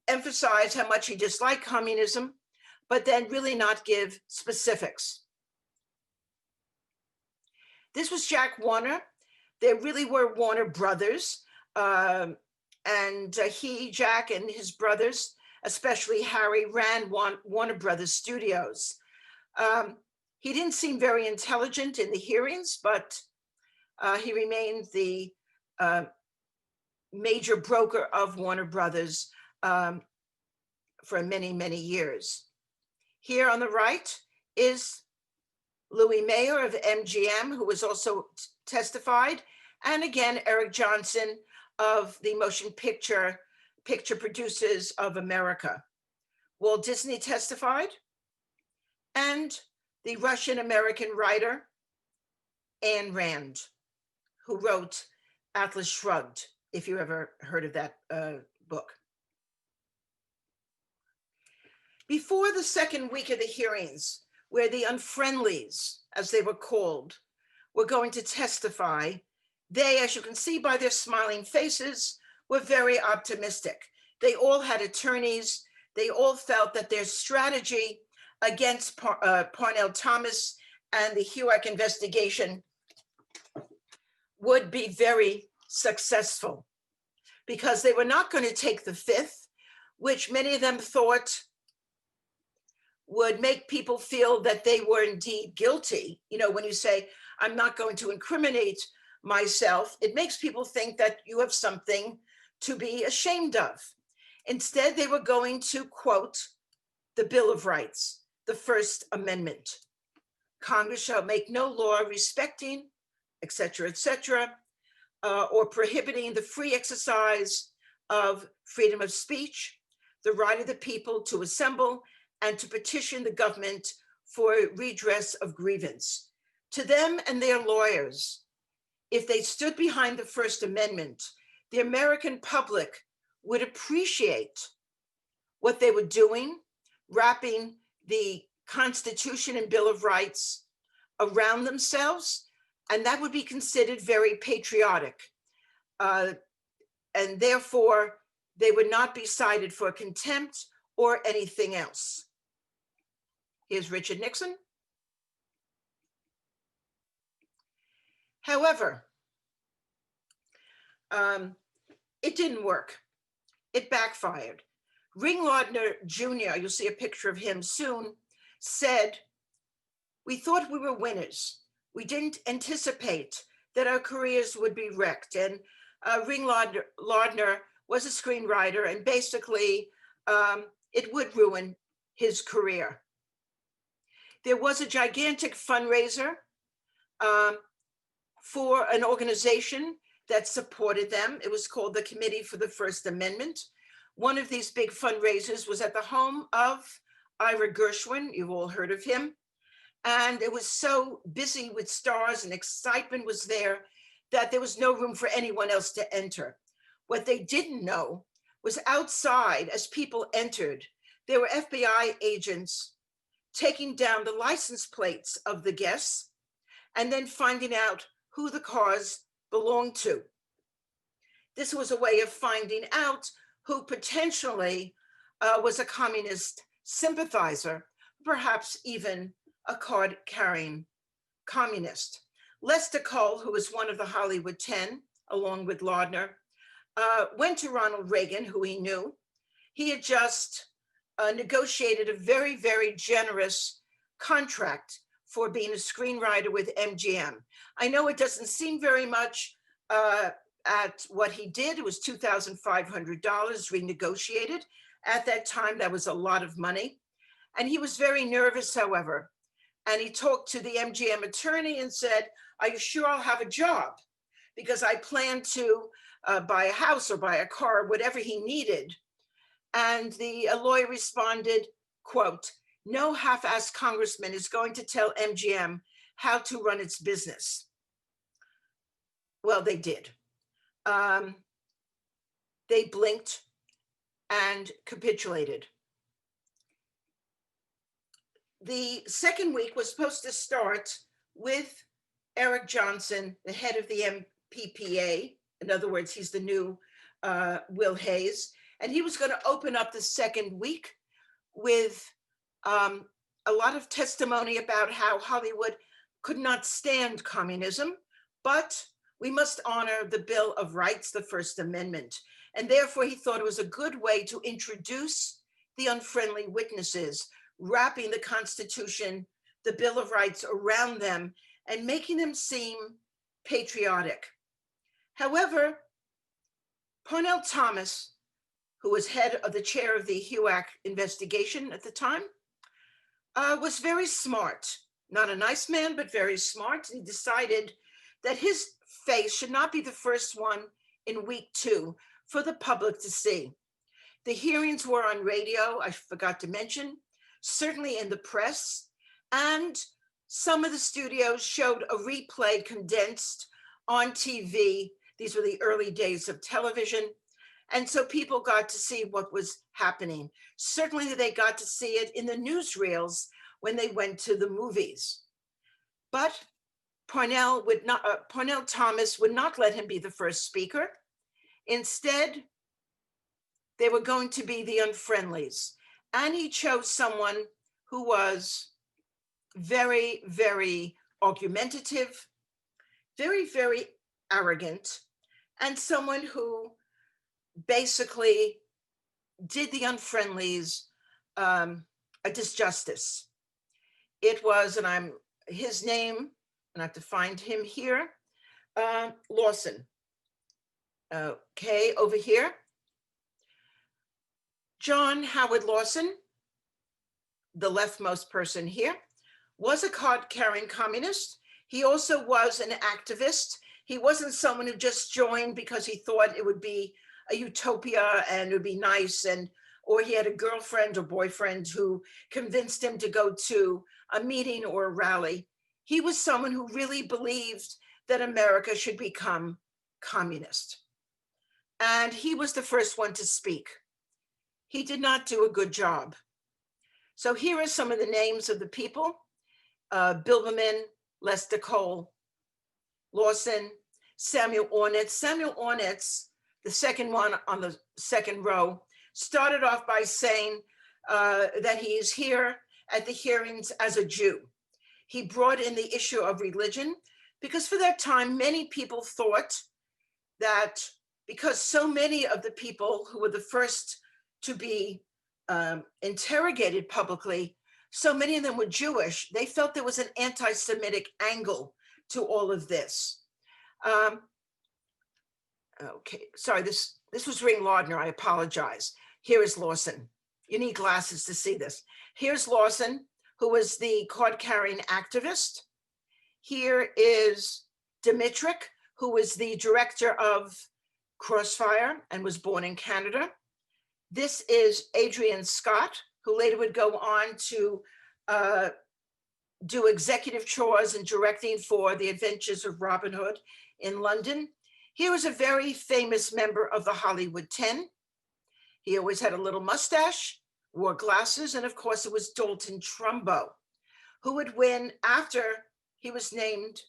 emphasize how much he disliked communism, but then really not give specifics. This was Jack Warner. There really were Warner brothers. Jack and his brothers, especially Harry, ran Warner Brothers Studios. He didn't seem very intelligent in the hearings, but he remained the major broker of Warner Brothers for many, many years. Here on the right is Louis Mayer of MGM, who was also testified, and again, Eric Johnson of the Motion Picture Producers of America. Walt Disney testified, and the Russian-American writer, Ayn Rand, who wrote Atlas Shrugged, if you ever heard of that book. Before the second week of the hearings, where the unfriendlies, as they were called, were going to testify, they, as you can see by their smiling faces, were very optimistic. They all had attorneys. They all felt that their strategy against Parnell Thomas and the HUAC investigation would be very successful, because they were not going to take the fifth, which many of them thought would make people feel that they were indeed guilty. You know, when you say, I'm not going to incriminate myself, it makes people think that you have something to be ashamed of. Instead, they were going to quote the Bill of Rights, the First Amendment. Congress shall make no law respecting, et cetera, or prohibiting the free exercise of freedom of speech, the right of the people to assemble and to petition the government for redress of grievance. To them and their lawyers, if they stood behind the First Amendment, the American public would appreciate what they were doing, wrapping the Constitution and Bill of Rights around themselves, and that would be considered very patriotic. And therefore, they would not be cited for contempt or anything else. Here's Richard Nixon. However, it didn't work. It backfired. Ring Lardner Jr., you'll see a picture of him soon, said, "We thought we were winners. We didn't anticipate that our careers would be wrecked." And Ring Lardner was a screenwriter, and basically it would ruin his career. There was a gigantic fundraiser for an organization that supported them. It was called the Committee for the First Amendment. One of these big fundraisers was at the home of Ira Gershwin. You've all heard of him. And it was so busy with stars and excitement was there that there was no room for anyone else to enter. What they didn't know was outside, as people entered, there were FBI agents taking down the license plates of the guests and then finding out who the cars belonged to. This was a way of finding out who potentially was a communist sympathizer, perhaps even a card-carrying communist. Lester Cole, who was one of the Hollywood 10, along with Lardner, went to Ronald Reagan, who he knew. He had just negotiated a very, very generous contract for being a screenwriter with MGM. I know it doesn't seem very much at what he did. It was $2,500 renegotiated. At that time, that was a lot of money. And he was very nervous, however. And he talked to the MGM attorney and said, "Are you sure I'll have a job? Because I plan to buy a house or buy a car," whatever he needed. And the lawyer responded, quote, "No half-assed congressman is going to tell MGM how to run its business." Well, they did. They blinked and capitulated. The second week was supposed to start with Eric Johnson, the head of the MPPA. In other words, he's the new Will Hayes. And he was going to open up the second week with a lot of testimony about how Hollywood could not stand communism, but we must honor the Bill of Rights, the First Amendment. And therefore, he thought it was a good way to introduce the unfriendly witnesses, wrapping the Constitution, the Bill of Rights around them and making them seem patriotic. However, Parnell Thomas, who was head of the chair of the HUAC investigation at the time, was very smart. Not a nice man, but very smart. He decided that his face should not be the first one in week 2 for the public to see. The hearings were on radio, I forgot to mention, certainly in the press, and some of the studios showed a replay condensed on TV. These were the early days of television. And so people got to see what was happening. Certainly they got to see it in the newsreels when they went to the movies. But Parnell Thomas would not let him be the first speaker. Instead, they were going to be the unfriendlies. And he chose someone who was very, very argumentative, very, very arrogant, and someone who basically did the unfriendlies a disjustice. It was, and his name, and I have to find him here, Lawson. Okay, over here. John Howard Lawson, the leftmost person here, was a card-carrying communist. He also was an activist. He wasn't someone who just joined because he thought it would be a utopia and it would be nice, or he had a girlfriend or boyfriend who convinced him to go to a meeting or a rally. He was someone who really believed that America should become communist. And he was the first one to speak. He did not do a good job. So here are some of the names of the people: Bilberman, Lester Cole, Lawson, Samuel Ornitz. Samuel Ornitz, the second one on the second row, started off by saying that he is here at the hearings as a Jew. He brought in the issue of religion because for that time, many people thought that because so many of the people who were the first to be interrogated publicly, so many of them were Jewish, they felt there was an anti-Semitic angle to all of this. Okay, sorry, this was Ring Lardner, I apologize. Here is Lawson. You need glasses to see this. Here's Lawson, who was the card-carrying activist. Here is Dimitrick, who was the director of Crossfire and was born in Canada. This is Adrian Scott, who later would go on to do executive chores and directing for The Adventures of Robin Hood in London. He was a very famous member of the Hollywood 10. He always had a little mustache, wore glasses, and of course it was Dalton Trumbo, who would win, after he was named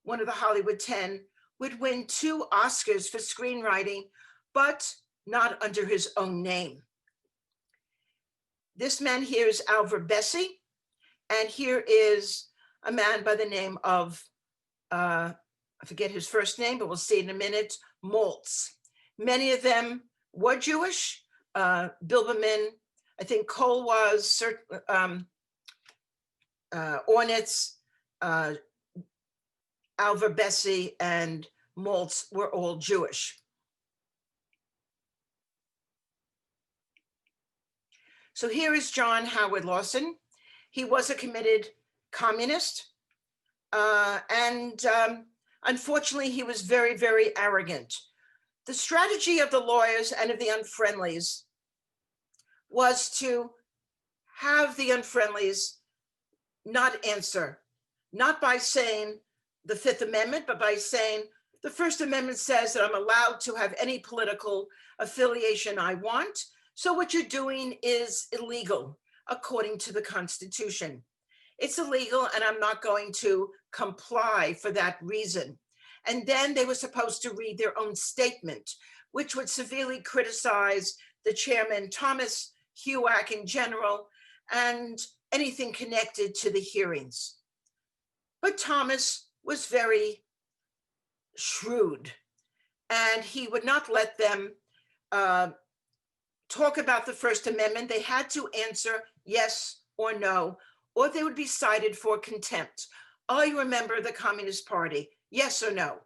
one of the Hollywood 10, would win 2 Oscars for screenwriting, but not under his own name. This man here is Alvar Bessie, and here is a man by the name of, I forget his first name, but we'll see in a minute, Maltz. Many of them were Jewish. Bilberman, I think Cole was, Ornitz, Alvar Bessie, and Maltz were all Jewish. So here is John Howard Lawson. He was a committed communist. Unfortunately, he was very, very arrogant. The strategy of the lawyers and of the unfriendlies was to have the unfriendlies not answer, not by saying the Fifth Amendment, but by saying the First Amendment says that I'm allowed to have any political affiliation I want. So what you're doing is illegal according to the Constitution. It's illegal and I'm not going to comply for that reason. And then they were supposed to read their own statement, which would severely criticize the chairman, Thomas, HUAC in general, and anything connected to the hearings. But Thomas was very shrewd, and he would not let them talk about the First Amendment. They had to answer yes or no, or they would be cited for contempt. Are you a member of the Communist Party? Yes or no?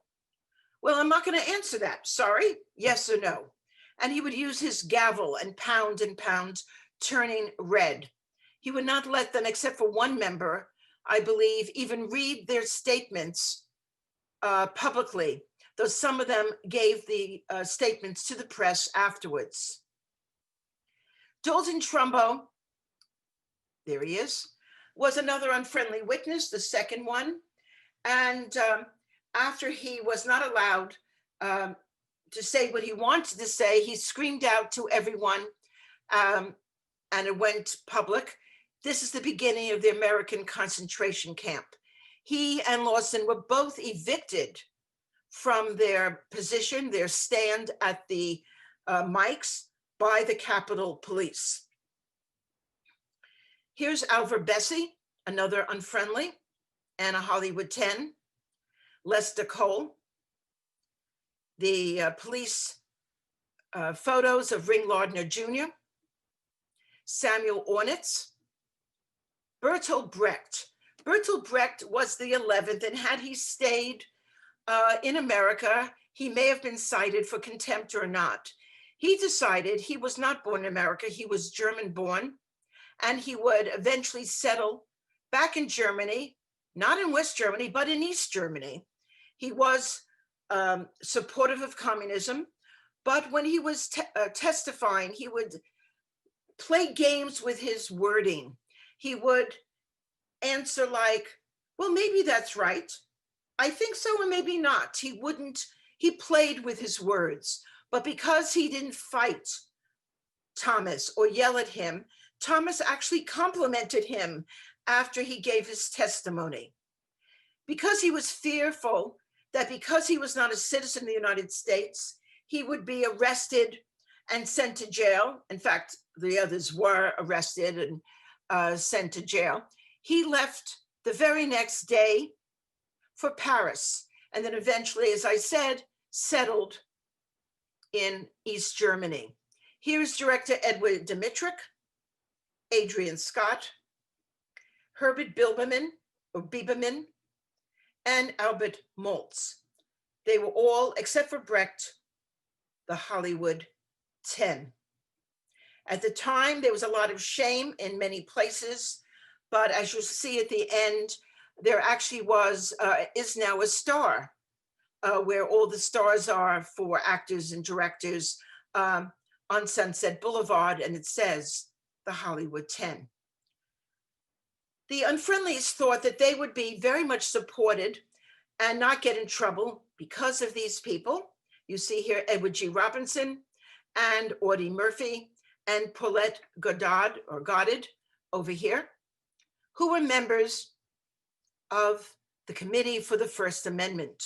Well, I'm not going to answer that. Sorry, yes or no. And he would use his gavel and pound, turning red. He would not let them, except for one member, I believe, even read their statements publicly, though some of them gave the statements to the press afterwards. Dalton Trumbo, there he is, was another unfriendly witness, the second one. And after he was not allowed to say what he wanted to say, he screamed out to everyone, and it went public. This is the beginning of the American concentration camp. He and Lawson were both evicted from their position, their stand at the mics by the Capitol Police. Here's Alvar Bessie, another unfriendly, and a Hollywood 10. Lester Cole, the police photos of Ring Lardner Jr., Samuel Ornitz, Bertolt Brecht. Bertolt Brecht was the 11th, and had he stayed in America, he may have been cited for contempt or not. He decided he was not born in America, he was German born, and he would eventually settle back in Germany, not in West Germany, but in East Germany. He was supportive of communism, but when he was testifying, he would play games with his wording. He would answer like, well, maybe that's right. I think so, or maybe not. He played with his words, but because he didn't fight Thomas or yell at him, Thomas actually complimented him after he gave his testimony. Because he was fearful that because he was not a citizen of the United States, he would be arrested and sent to jail. In fact, the others were arrested and sent to jail. He left the very next day for Paris, and then eventually, as I said, settled in East Germany. Here's director Edward Dmytryk, Adrian Scott, Herbert Biberman, and Albert Moltz. They were all, except for Brecht, the Hollywood 10. At the time, there was a lot of shame in many places, but as you'll see at the end, there actually is now a star where all the stars are for actors and directors on Sunset Boulevard, and it says the Hollywood 10. The unfriendlies thought that they would be very much supported and not get in trouble because of these people. You see here Edward G. Robinson and Audie Murphy and Paulette Goddard over here, who were members of the Committee for the First Amendment.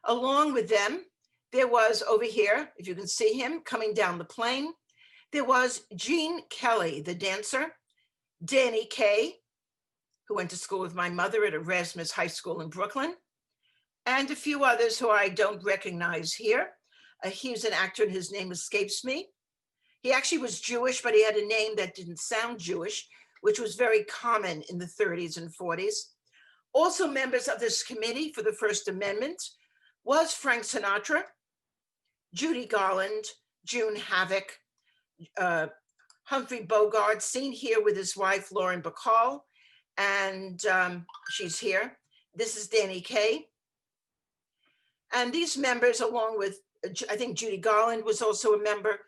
Along with them, there was over here, if you can see him coming down the plane, there was Gene Kelly, the dancer, Danny Kaye, who went to school with my mother at Erasmus High School in Brooklyn, and a few others who I don't recognize here. He was an actor and his name escapes me. He actually was Jewish, but he had a name that didn't sound Jewish, which was very common in the 30s and 40s. Also members of this committee for the First Amendment was Frank Sinatra, Judy Garland, June Havoc, Humphrey Bogart, seen here with his wife, Lauren Bacall, and she's here. This is Danny Kaye. And these members, along with, I think Judy Garland was also a member,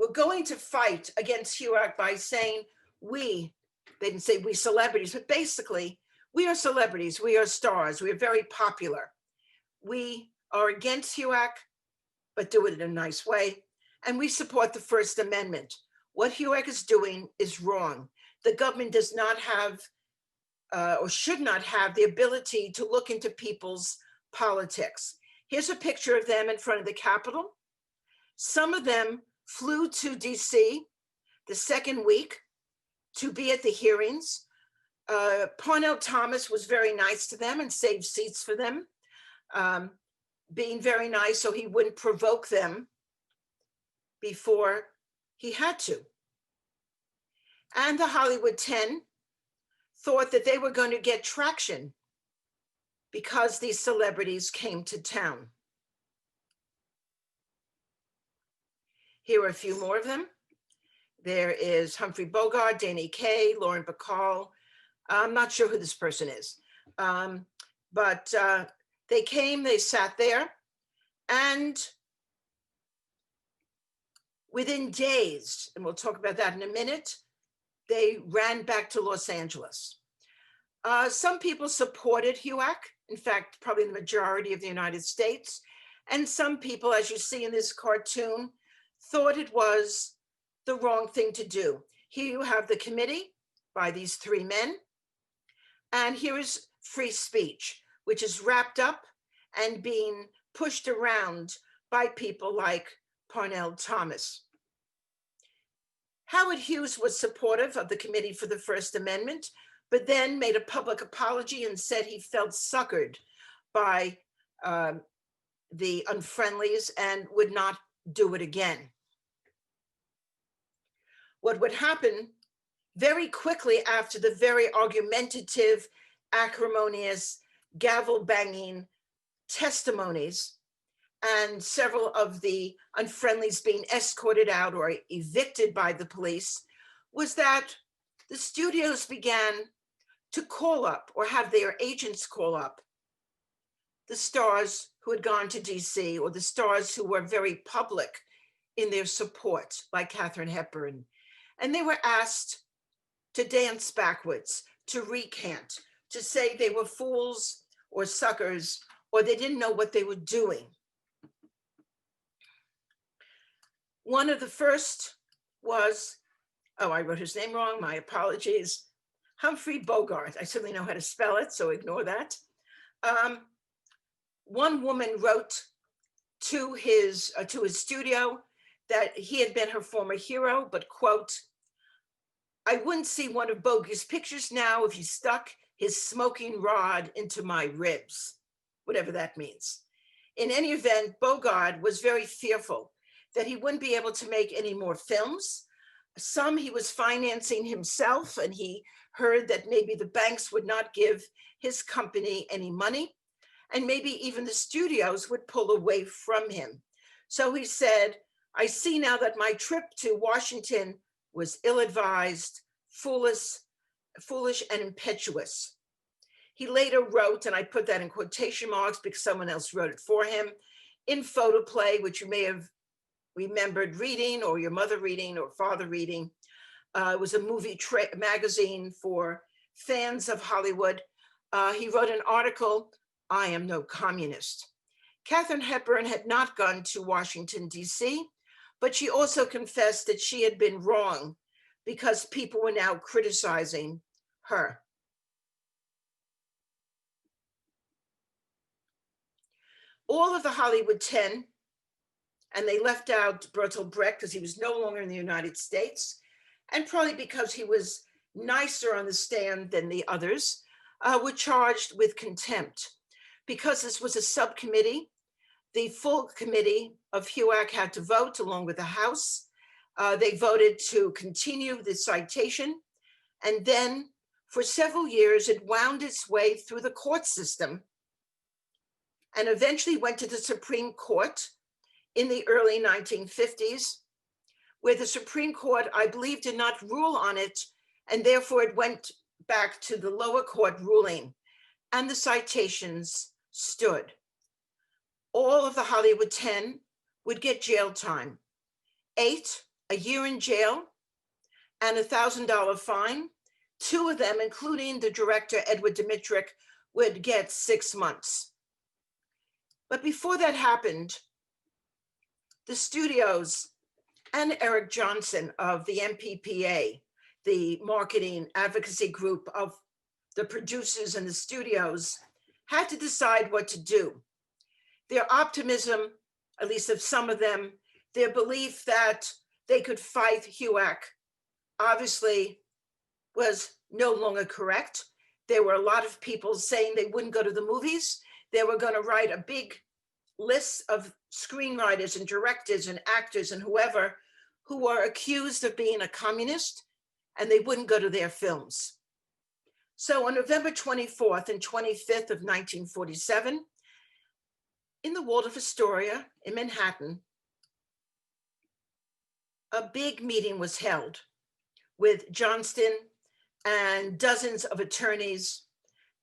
were going to fight against HUAC by saying we, they didn't say we celebrities, but basically we are celebrities, we are stars, we are very popular. We are against HUAC, but do it in a nice way. And we support the First Amendment. What HUAC is doing is wrong. The government does not have or should not have the ability to look into people's politics. Here's a picture of them in front of the Capitol. Some of them flew to DC the second week to be at the hearings. Parnell Thomas was very nice to them and saved seats for them, being very nice so he wouldn't provoke them before he had to. And the Hollywood 10 thought that they were going to get traction because these celebrities came to town. Here are a few more of them. There is Humphrey Bogart, Danny Kaye, Lauren Bacall. I'm not sure who this person is, but they came, they sat there, and within days, and we'll talk about that in a minute, they ran back to Los Angeles. Some people supported HUAC, in fact, probably the majority of the United States, and some people, as you see in this cartoon, thought it was the wrong thing to do. Here you have the committee by these three men, and here is free speech, which is wrapped up and being pushed around by people like Parnell Thomas. Howard Hughes was supportive of the Committee for the First Amendment, but then made a public apology and said he felt suckered by the unfriendlies and would not do it again. What would happen very quickly after the very argumentative, acrimonious, gavel-banging testimonies and several of the unfriendlies being escorted out or evicted by the police was that the studios began to call up or have their agents call up the stars who had gone to DC or the stars who were very public in their support, like Katharine Hepburn. And they were asked to dance backwards, to recant, to say they were fools or suckers, or they didn't know what they were doing. One of the first was, oh, I wrote his name wrong, my apologies, Humphrey Bogart. I certainly know how to spell it, so ignore that. One woman wrote to his studio that he had been her former hero, but quote, "I wouldn't see one of Bogey's pictures now if he stuck his smoking rod into my ribs," whatever that means. In any event, Bogart was very fearful that he wouldn't be able to make any more films. Some he was financing himself, and he heard that maybe the banks would not give his company any money, and maybe even the studios would pull away from him. So he said, "I see now that my trip to Washington was ill-advised, foolish and impetuous." He later wrote, and I put that in quotation marks because someone else wrote it for him, in Photoplay, which you may have remembered reading, or your mother reading, or father reading. It was a movie magazine for fans of Hollywood. He wrote an article, "I am no communist." Katharine Hepburn had not gone to Washington, DC, but she also confessed that she had been wrong because people were now criticizing her. All of the Hollywood 10, and they left out Bertolt Brecht because he was no longer in the United States, and probably because he was nicer on the stand than the others, were charged with contempt. Because this was a subcommittee, the full committee of HUAC had to vote along with the House. They voted to continue the citation, and then for several years, it wound its way through the court system and eventually went to the Supreme Court in the early 1950s, where the Supreme Court, I believe, did not rule on it, and therefore it went back to the lower court ruling, and the citations stood. All of the Hollywood 10 would get jail time. 8 a year in jail, and a $1,000 fine. Two of them, including the director, Edward Dmytryk, would get 6 months. But before that happened, the studios and Eric Johnson of the MPPA, the marketing advocacy group of the producers and the studios, had to decide what to do. Their optimism, at least of some of them, their belief that they could fight HUAC, obviously was no longer correct. There were a lot of people saying they wouldn't go to the movies. They were going to write a big list of screenwriters and directors and actors and whoever who were accused of being a communist, and they wouldn't go to their films. So on November 24th and 25th of 1947, in the Waldorf Astoria in Manhattan, a big meeting was held with Johnston and dozens of attorneys,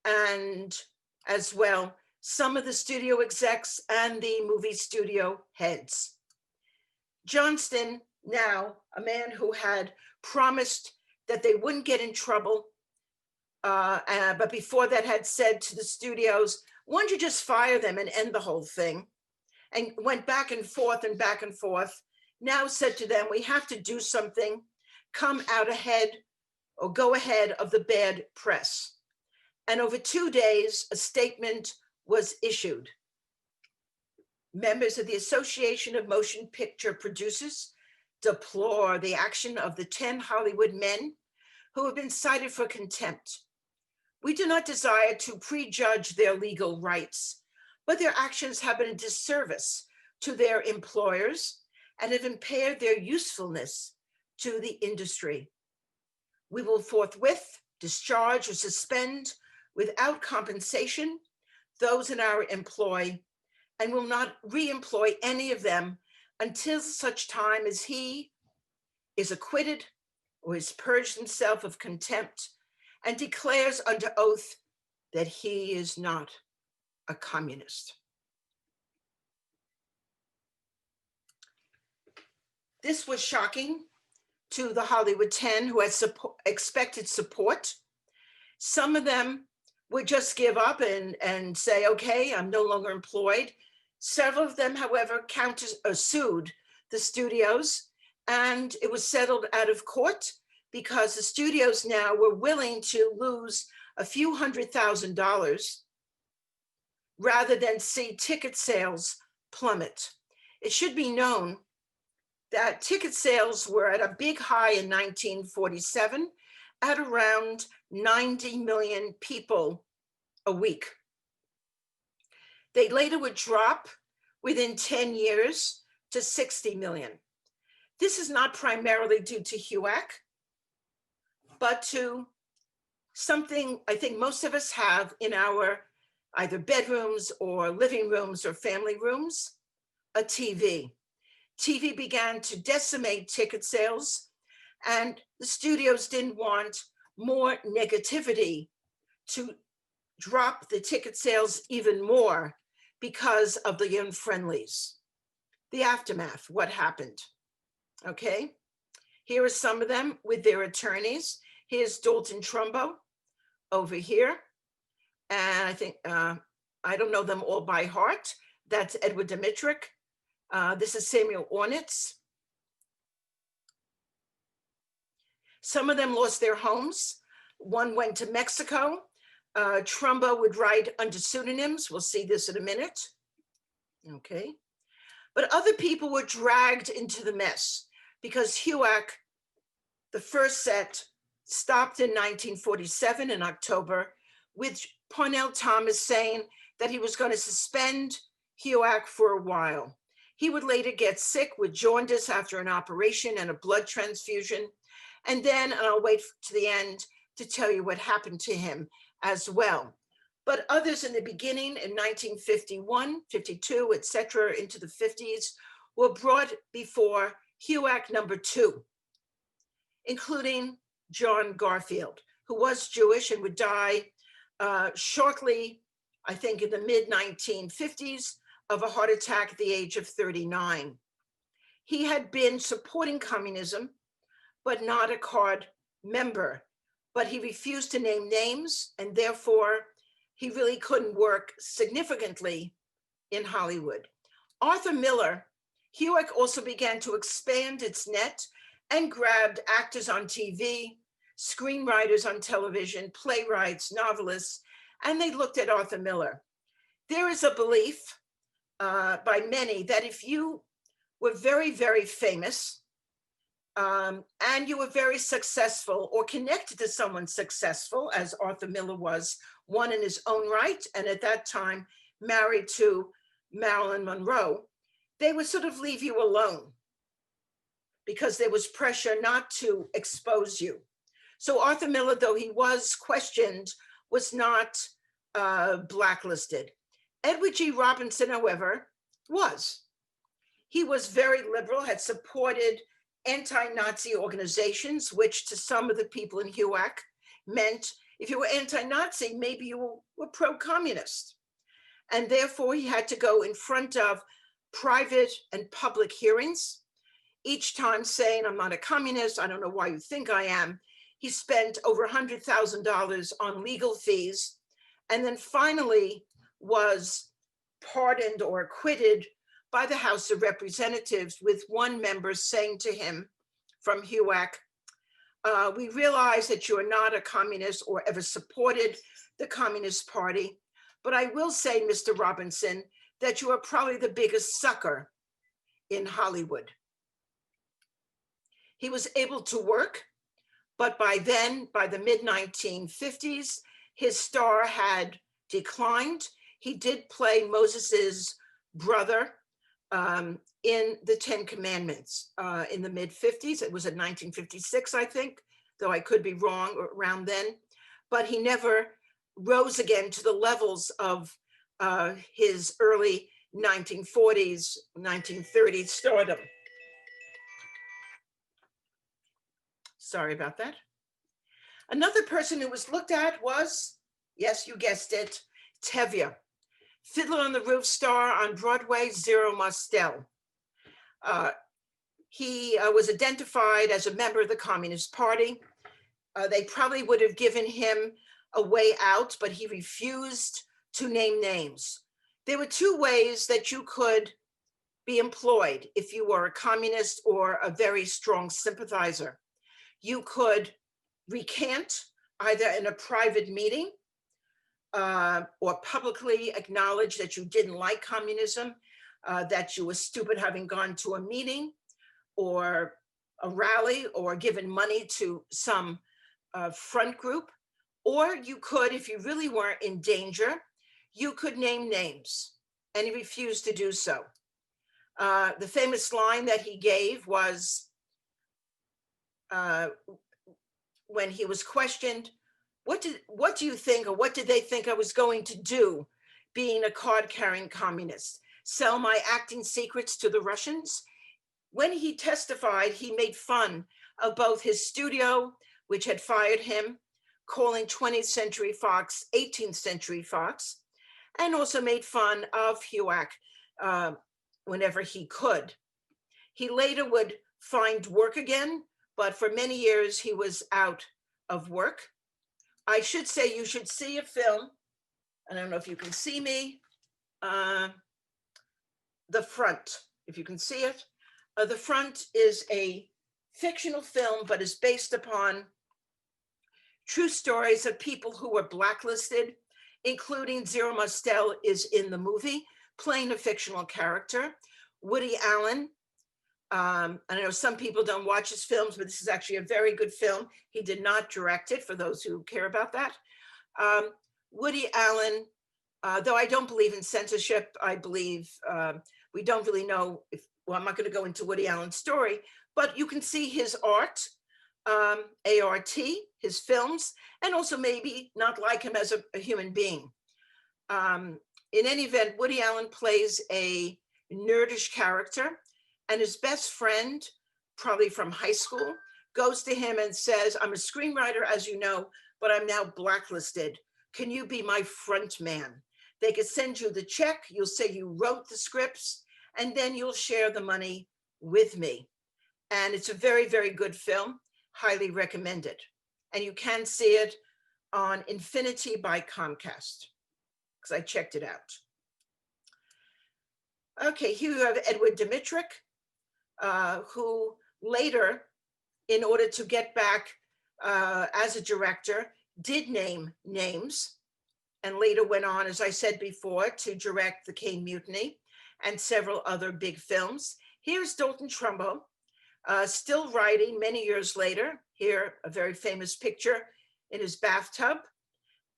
and as well, some of the studio execs and the movie studio heads. Johnston, now a man who had promised that they wouldn't get in trouble, but before that had said to the studios, why don't you just fire them and end the whole thing? And went back and forth, now said to them, we have to do something, come out ahead or go ahead of the bad press. And over 2 days, a statement was issued. Members of the Association of Motion Picture Producers deplore the action of the 10 Hollywood men who have been cited for contempt. We do not desire to prejudge their legal rights, but their actions have been a disservice to their employers and have impaired their usefulness to the industry. We will forthwith discharge or suspend without compensation those in our employ and will not re-employ any of them until such time as he is acquitted or has purged himself of contempt and declares under oath that he is not a communist. This was shocking to the Hollywood 10 who had expected support. Some of them would just give up and say, okay, I'm no longer employed. Several of them, however, sued the studios, and it was settled out of court because the studios now were willing to lose a few $100,000 rather than see ticket sales plummet. It should be known that ticket sales were at a big high in 1947 at around 90 million people a week. They later would drop within 10 years to 60 million. This is not primarily due to HUAC, but to something I think most of us have in our either bedrooms or living rooms or family rooms, a TV. TV began to decimate ticket sales, and the studios didn't want more negativity to drop the ticket sales even more because of the unfriendlies. The aftermath, what happened? Okay, here are some of them with their attorneys. Here's Dalton Trumbo over here. And I think, I don't know them all by heart. That's Edward Dmytryk. This is Samuel Ornitz. Some of them lost their homes. One went to Mexico. Trumbo would write under pseudonyms. We'll see this in a minute. Okay. But other people were dragged into the mess because HUAC, the first set, stopped in 1947 in October, with Parnell Thomas saying that he was going to suspend HUAC for a while. He would later get sick with jaundice after an operation and a blood transfusion. And then, and I'll wait to the end to tell you what happened to him as well. But others in the beginning in 1951, 52, et cetera, into the 50s, were brought before HUAC number 2, including John Garfield, who was Jewish and would die shortly, I think in the mid-1950s, of a heart attack at the age of 39. he had been supporting communism, but not a card member. But he refused to name names, and therefore he really couldn't work significantly in Hollywood. Arthur Miller, HUAC also began to expand its net and grabbed actors on TV, screenwriters on television, playwrights, novelists, and they looked at Arthur Miller. There is a belief by many that if you were very, very famous and you were very successful or connected to someone successful, as Arthur Miller was, one in his own right, and at that time married to Marilyn Monroe, they would sort of leave you alone because there was pressure not to expose you. So Arthur Miller, though he was questioned, was not blacklisted. Edward G. Robinson, however, was. He was very liberal, had supported anti-Nazi organizations, which to some of the people in HUAC meant if you were anti-Nazi, maybe you were pro-communist. And therefore he had to go in front of private and public hearings, each time saying, I'm not a communist, I don't know why you think I am. He spent over $100,000 on legal fees, and then finally was pardoned or acquitted by the House of Representatives, with one member saying to him from HUAC, we realize that you are not a communist or ever supported the Communist Party, but I will say, Mr. Robinson, that you are probably the biggest sucker in Hollywood. He was able to work, but by then, by the mid-1950s, his star had declined. He did play Moses's brother in the Ten Commandments in the mid-50s. It was in 1956, I think, though I could be wrong, or around then. But he never rose again to the levels of his early 1940s, 1930s stardom. Sorry about that. Another person who was looked at was, yes, you guessed it, Tevye. Fiddler on the Roof star on Broadway, Zero Mostel. He was identified as a member of the Communist Party. They probably would have given him a way out, but he refused to name names. There were two ways that you could be employed if you were a communist or a very strong sympathizer. You could recant either in a private meeting or publicly acknowledge that you didn't like communism, that you were stupid having gone to a meeting or a rally or given money to some front group. Or you could, if you really weren't in danger, you could name names, and he refused to do so. The famous line that he gave was when he was questioned, what do you think, or what did they think I was going to do being a card-carrying communist? Sell my acting secrets to the Russians? When he testified, he made fun of both his studio, which had fired him, calling 20th Century Fox 18th Century Fox, and also made fun of HUAC whenever he could. He later would find work again, but for many years he was out of work. I should say you should see a film. I don't know if you can see me. The Front, if you can see it. The Front is a fictional film, but is based upon true stories of people who were blacklisted, including Zero Mostel is in the movie, playing a fictional character. Woody Allen, I know some people don't watch his films, but this is actually a very good film. He did not direct it, for those who care about that. Woody Allen, though I don't believe in censorship, I believe we don't really know if, well, I'm not going to go into Woody Allen's story, but you can see his art, A-R-T, his films, and also maybe not like him as a human being. In any event, Woody Allen plays a nerdish character, and his best friend, probably from high school, goes to him and says, I'm a screenwriter, as you know, but I'm now blacklisted. Can you be my front man? They could send you the check, you'll say you wrote the scripts, and then you'll share the money with me. And it's a very, very good film, highly recommended. And you can see it on Infinity by Comcast, because I checked it out. Okay, here you have Edward Dmytryk, who later, in order to get back as a director, did name names, and later went on, as I said before, to direct The Caine Mutiny and several other big films. Here's Dalton Trumbo, still writing many years later. Here, a very famous picture in his bathtub.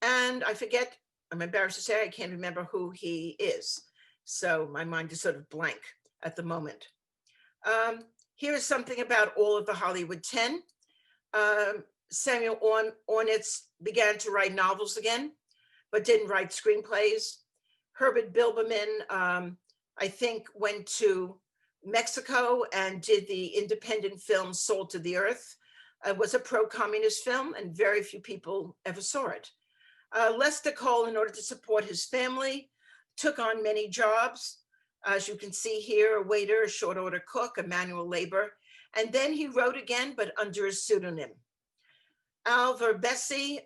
And I forget, I'm embarrassed to say, I can't remember who he is. So my mind is sort of blank at the moment. Here is something about all of the Hollywood 10. Samuel Ornitz began to write novels again, but didn't write screenplays. Herbert Bilberman, I think, went to Mexico and did the independent film Salt of the Earth. It was a pro-communist film, and very few people ever saw it. Lester Cole, in order to support his family, took on many jobs. As you can see here, a waiter, a short order cook, a manual labor. And then he wrote again, but under a pseudonym. Al Verbesi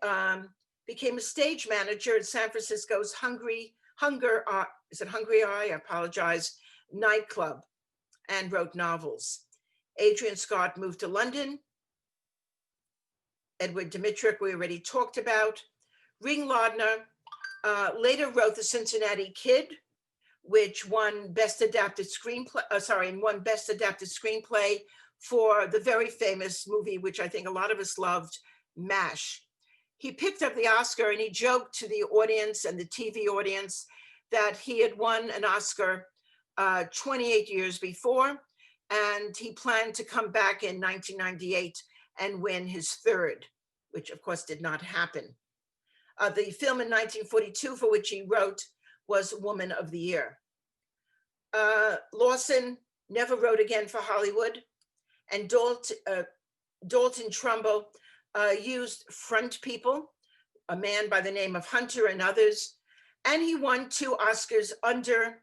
became a stage manager at San Francisco's Hunger Eye, I apologize, nightclub, and wrote novels. Adrian Scott moved to London. Edward Dmytryk, we already talked about. Ring Lardner later wrote The Cincinnati Kid, which won Best Adapted Screenplay, won Best Adapted Screenplay for the very famous movie, which I think a lot of us loved, MASH. He picked up the Oscar and he joked to the audience and the TV audience that he had won an Oscar 28 years before, and he planned to come back in 1998 and win his third, which of course did not happen. The film in 1942 for which he wrote was Woman of the Year. Lawson never wrote again for Hollywood, and Dalton Trumbo used front people, a man by the name of Hunter and others, and he won 2 Oscars under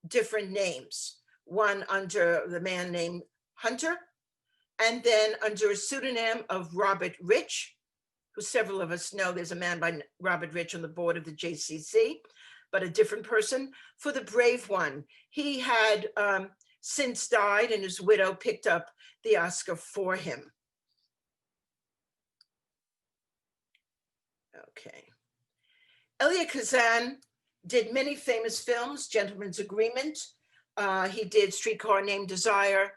different names, one under the man named Hunter, and then under a pseudonym of Robert Rich, who several of us know. There's a man by Robert Rich on the board of the JCC, but a different person, for The Brave One. He had since died, and his widow picked up the Oscar for him. Okay. Elia Kazan did many famous films, Gentleman's Agreement. He did Streetcar Named Desire,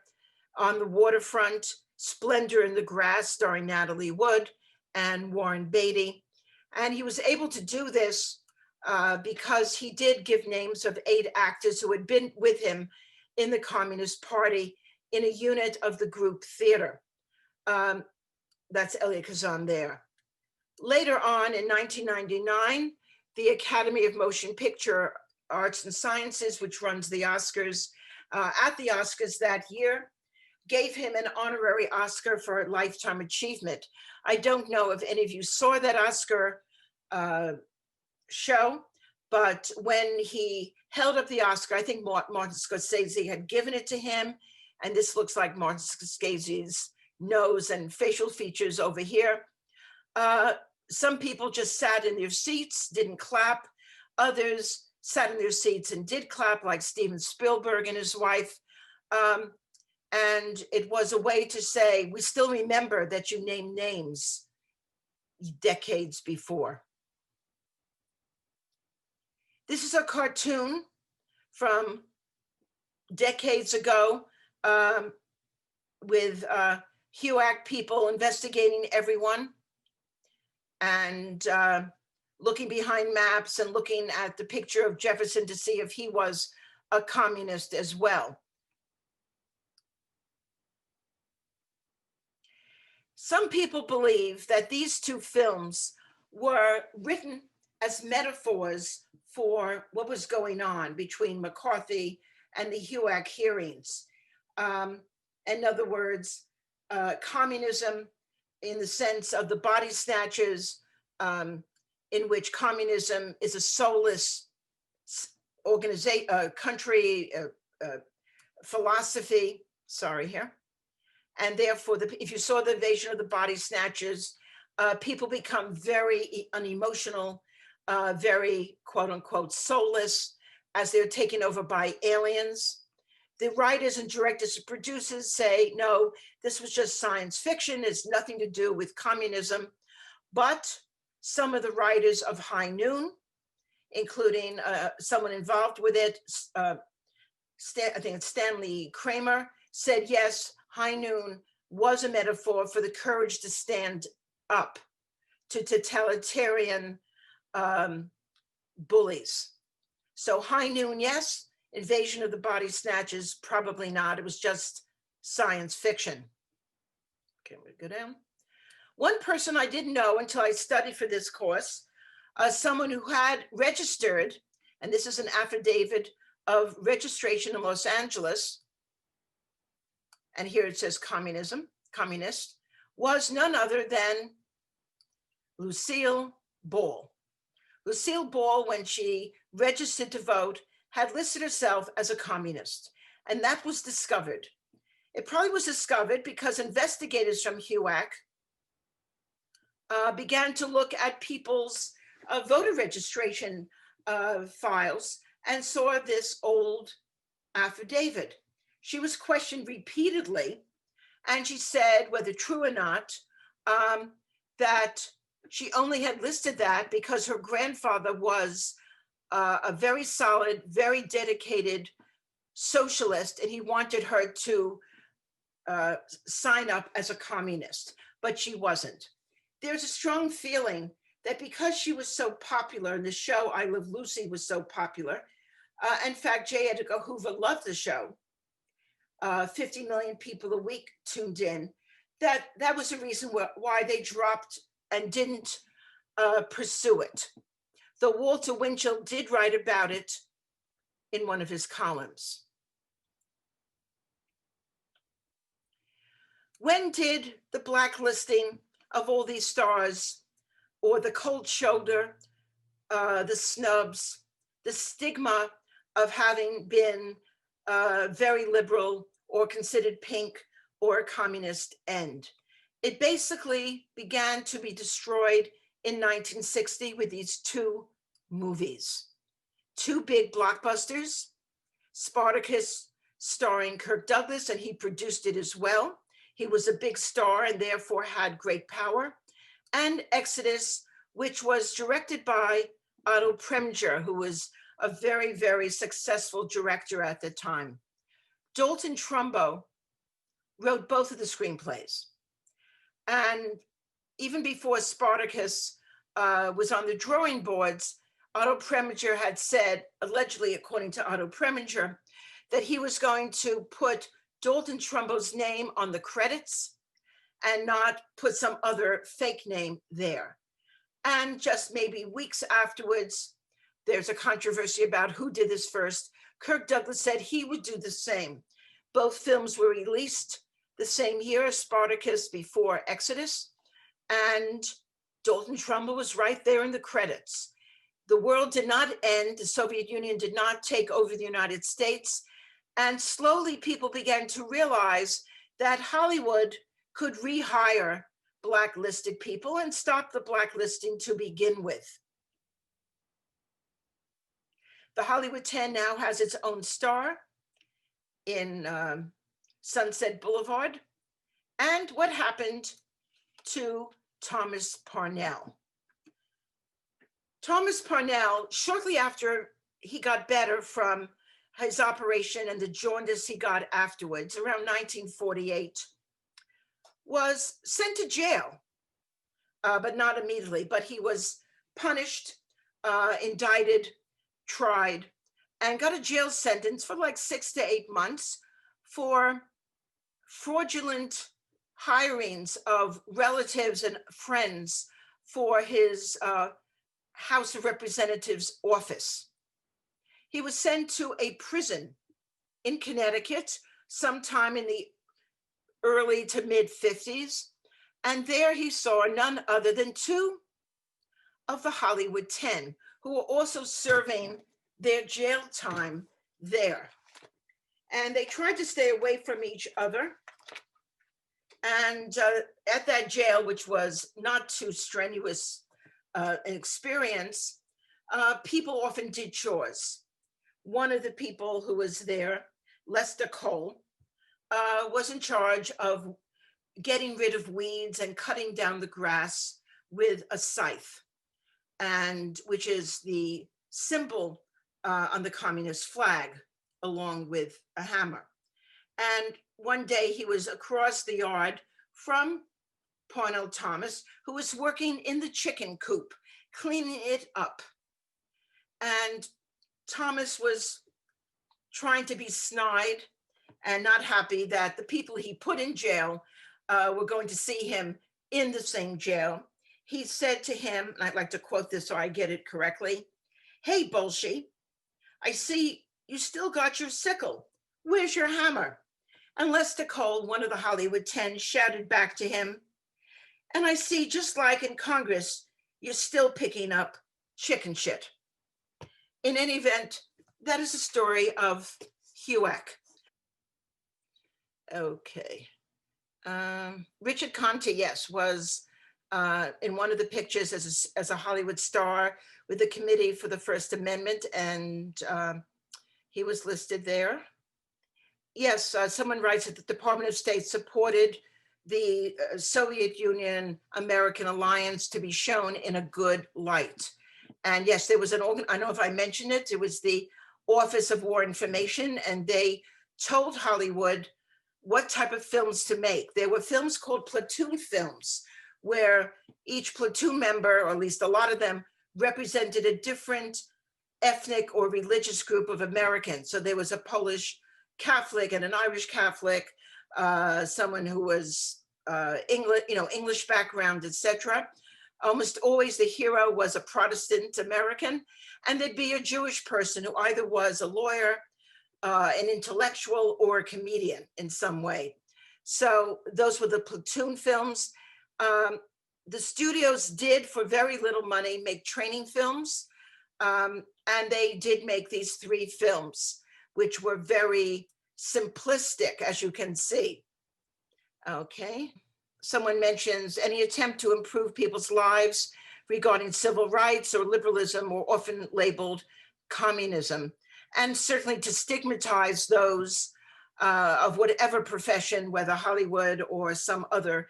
On the Waterfront, Splendor in the Grass, starring Natalie Wood and Warren Beatty. And he was able to do this because he did give names of 8 actors who had been with him in the Communist Party in a unit of the group theater. That's Elia Kazan there. Later on in 1999, the Academy of Motion Picture Arts and Sciences, which runs the Oscars, at the Oscars that year, gave him an honorary Oscar for Lifetime Achievement. I don't know if any of you saw that Oscar show, but when he held up the Oscar, I think Martin Scorsese had given it to him, and this looks like Martin Scorsese's nose and facial features over here. Some people just sat in their seats, didn't clap. Others sat in their seats and did clap, like Steven Spielberg and his wife. And it was a way to say, we still remember that you named names decades before. This is a cartoon from decades ago with HUAC people investigating everyone and looking behind maps and looking at the picture of Jefferson to see if he was a communist as well. Some people believe that these 2 films were written as metaphors for what was going on between McCarthy and the HUAC hearings. In other words, communism in the sense of the body snatchers, in which communism is a soulless country, philosophy, sorry here. And therefore, if you saw the Invasion of the Body Snatchers, people become very unemotional, very quote unquote soulless as they're taken over by aliens. The writers and directors and producers say, no, this was just science fiction. It's nothing to do with communism. But some of the writers of High Noon, including someone involved with it, I think it's Stanley Kramer, said, yes, High Noon was a metaphor for the courage to stand up to totalitarian bullies. So High Noon, yes. Invasion of the Body Snatchers, probably not. It was just science fiction. Okay, we go down. One person I didn't know until I studied for this course, someone who had registered, and this is an affidavit of registration in Los Angeles, and here it says communist, was none other than Lucille Ball. Lucille Ball, when she registered to vote, had listed herself as a communist, and that was discovered. It probably was discovered because investigators from HUAC began to look at people's voter registration files and saw this old affidavit. She was questioned repeatedly, and she said, whether true or not, that she only had listed that because her grandfather was a very solid, very dedicated socialist, and he wanted her to sign up as a communist, but she wasn't. There's a strong feeling that because she was so popular, and the show I Love Lucy was so popular, in fact, J. Edgar Hoover loved the show. 50 million people a week tuned in. That was the reason why they dropped and didn't pursue it. Though Walter Winchell did write about it in one of his columns. When did the blacklisting of all these stars, or the cold shoulder, the snubs, the stigma of having been very liberal or considered pink or a communist end? It basically began to be destroyed in 1960 with these two movies, two big blockbusters, Spartacus starring Kirk Douglas, and he produced it as well. He was a big star and therefore had great power. And Exodus, which was directed by Otto Preminger, who was a very, very successful director at the time. Dalton Trumbo wrote both of the screenplays. And even before Spartacus was on the drawing boards, Otto Preminger had said, allegedly according to Otto Preminger, that he was going to put Dalton Trumbo's name on the credits and not put some other fake name there. And just maybe weeks afterwards, there's a controversy about who did this first. Kirk Douglas said he would do the same. Both films were released the same year, Spartacus before Exodus, and Dalton Trumbo was right there in the credits. The world did not end. The Soviet Union did not take over the United States. And slowly people began to realize that Hollywood could rehire blacklisted people and stop the blacklisting to begin with. The Hollywood 10 now has its own star in Sunset Boulevard. And what happened to Thomas Parnell? Thomas Parnell, shortly after he got better from his operation and the jaundice he got afterwards, around 1948, was sent to jail, but not immediately, but he was punished, indicted, tried, and got a jail sentence for like 6 to 8 months for fraudulent hirings of relatives and friends for his House of Representatives office. He was sent to a prison in Connecticut sometime in the early to mid 50s. And there he saw none other than two of the Hollywood 10 who were also serving their jail time there. and they tried to stay away from each other. And at that jail, which was not too strenuous an experience, people often did chores. One of the people who was there, Lester Cole, was in charge of getting rid of weeds and cutting down the grass with a scythe, and which is the symbol on the communist flag, along with a hammer. And one day he was across the yard from Parnell Thomas, who was working in the chicken coop, cleaning it up. And Thomas was trying to be snide and not happy that the people he put in jail were going to see him in the same jail. He said to him, and I'd like to quote this so I get it correctly, "Hey, Bolshe, I see you still got your sickle. Where's your hammer?" And Lester Cole, one of the Hollywood 10, shouted back to him, "And I see, just like in Congress, you're still picking up chicken shit." In any event, that is the story of HUAC. Okay. Richard Conte, yes, was in one of the pictures as a Hollywood star with the Committee for the First Amendment, and he was listed there. Yes, someone writes that the Department of State supported the Soviet Union American alliance to be shown in a good light. And yes, there was an organ, I don't know if I mentioned it, it was the Office of War Information, and they told Hollywood what type of films to make. There were films called platoon films, where each platoon member, or at least a lot of them, represented a different ethnic or religious group of Americans. So there was a Polish Catholic and an Irish Catholic, someone who was English background, etc. Almost always the hero was a Protestant American, and there'd be a Jewish person who either was a lawyer, an intellectual, or a comedian in some way. So those were the platoon films. The studios did, for very little money, make training films, and they did make these 3 films, which were very simplistic, as you can see. Okay. Someone mentions any attempt to improve people's lives regarding civil rights or liberalism were often labeled communism, and certainly to stigmatize those of whatever profession, whether Hollywood or some other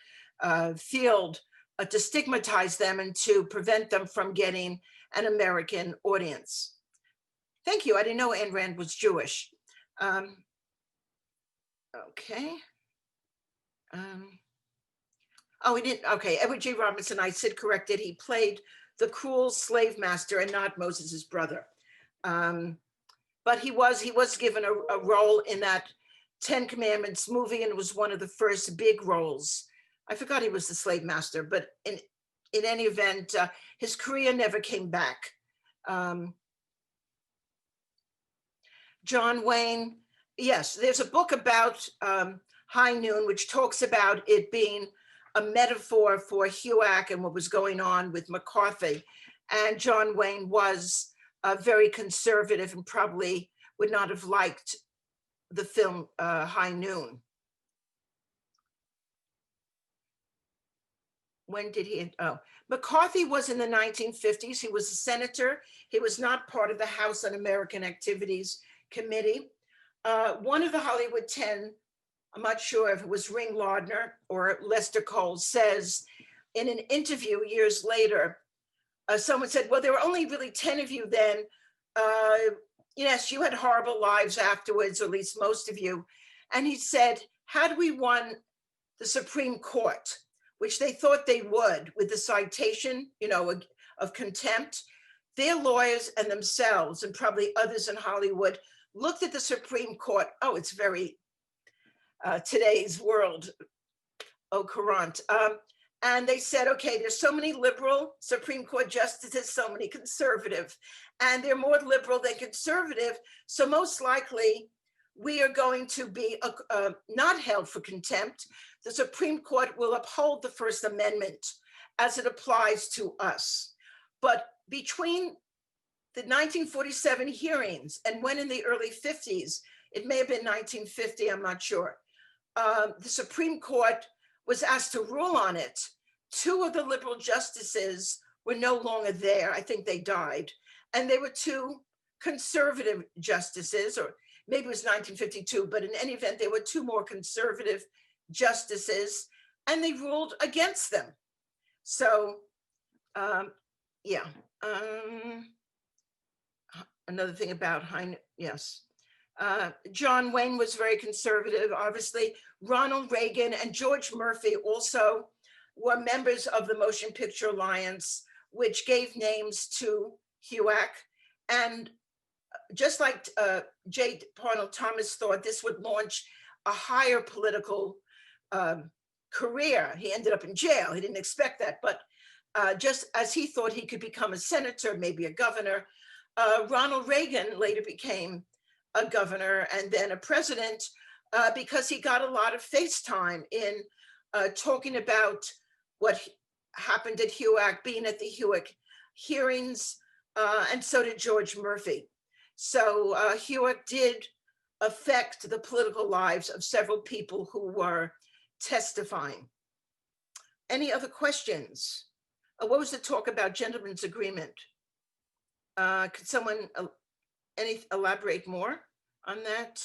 field, to stigmatize them and to prevent them from getting an American audience. Thank you. I didn't know Ayn Rand was Jewish. Okay. Oh, he didn't. Okay. Edward G. Robinson, I said corrected. He played the cruel slave master and not Moses's brother. But he was given a role in that 10 Commandments movie, and it was one of the first big roles. I forgot he was the slave master, but in any event, his career never came back. John Wayne, yes, there's a book about High Noon, which talks about it being a metaphor for HUAC and what was going on with McCarthy. And John Wayne was very conservative and probably would not have liked the film High Noon. When did he, McCarthy was in the 1950s. He was a senator. He was not part of the House Un-American Activities Committee. One of the Hollywood 10, I'm not sure if it was Ring Lardner or Lester Cole, says in an interview years later, someone said, well, there were only really 10 of you then. Yes, you had horrible lives afterwards, or at least most of you. And he said, had we won the Supreme Court, which they thought they would with the citation, of contempt, their lawyers and themselves, and probably others in Hollywood, looked at the Supreme Court. Oh, it's very today's world, au courant. And they said, okay, there's so many liberal Supreme Court justices, so many conservative, and they're more liberal than conservative. So most likely we are going to be not held for contempt. The Supreme Court will uphold the First Amendment as it applies to us. But between the 1947 hearings and when in the early 50s, It may have been 1950, I'm not sure. The Supreme Court was asked to rule on it. Two of the liberal justices were no longer there. I think they died. And they were two conservative justices, or maybe it was 1952, but in any event, there were two more conservative justices, and they ruled against them. So, yeah. Another thing about yes. John Wayne was very conservative, obviously. Ronald Reagan and George Murphy also were members of the Motion Picture Alliance, which gave names to HUAC. And just like J. Parnell Thomas thought this would launch a higher political career, he ended up in jail. He didn't expect that, but just as he thought he could become a senator, maybe a governor, Ronald Reagan later became a governor and then a president because he got a lot of face time in talking about what happened at HUAC, being at the HUAC hearings, and so did George Murphy. So HUAC did affect the political lives of several people who were testifying. Any other questions? What was the talk about gentleman's agreement? Could someone elaborate more on that?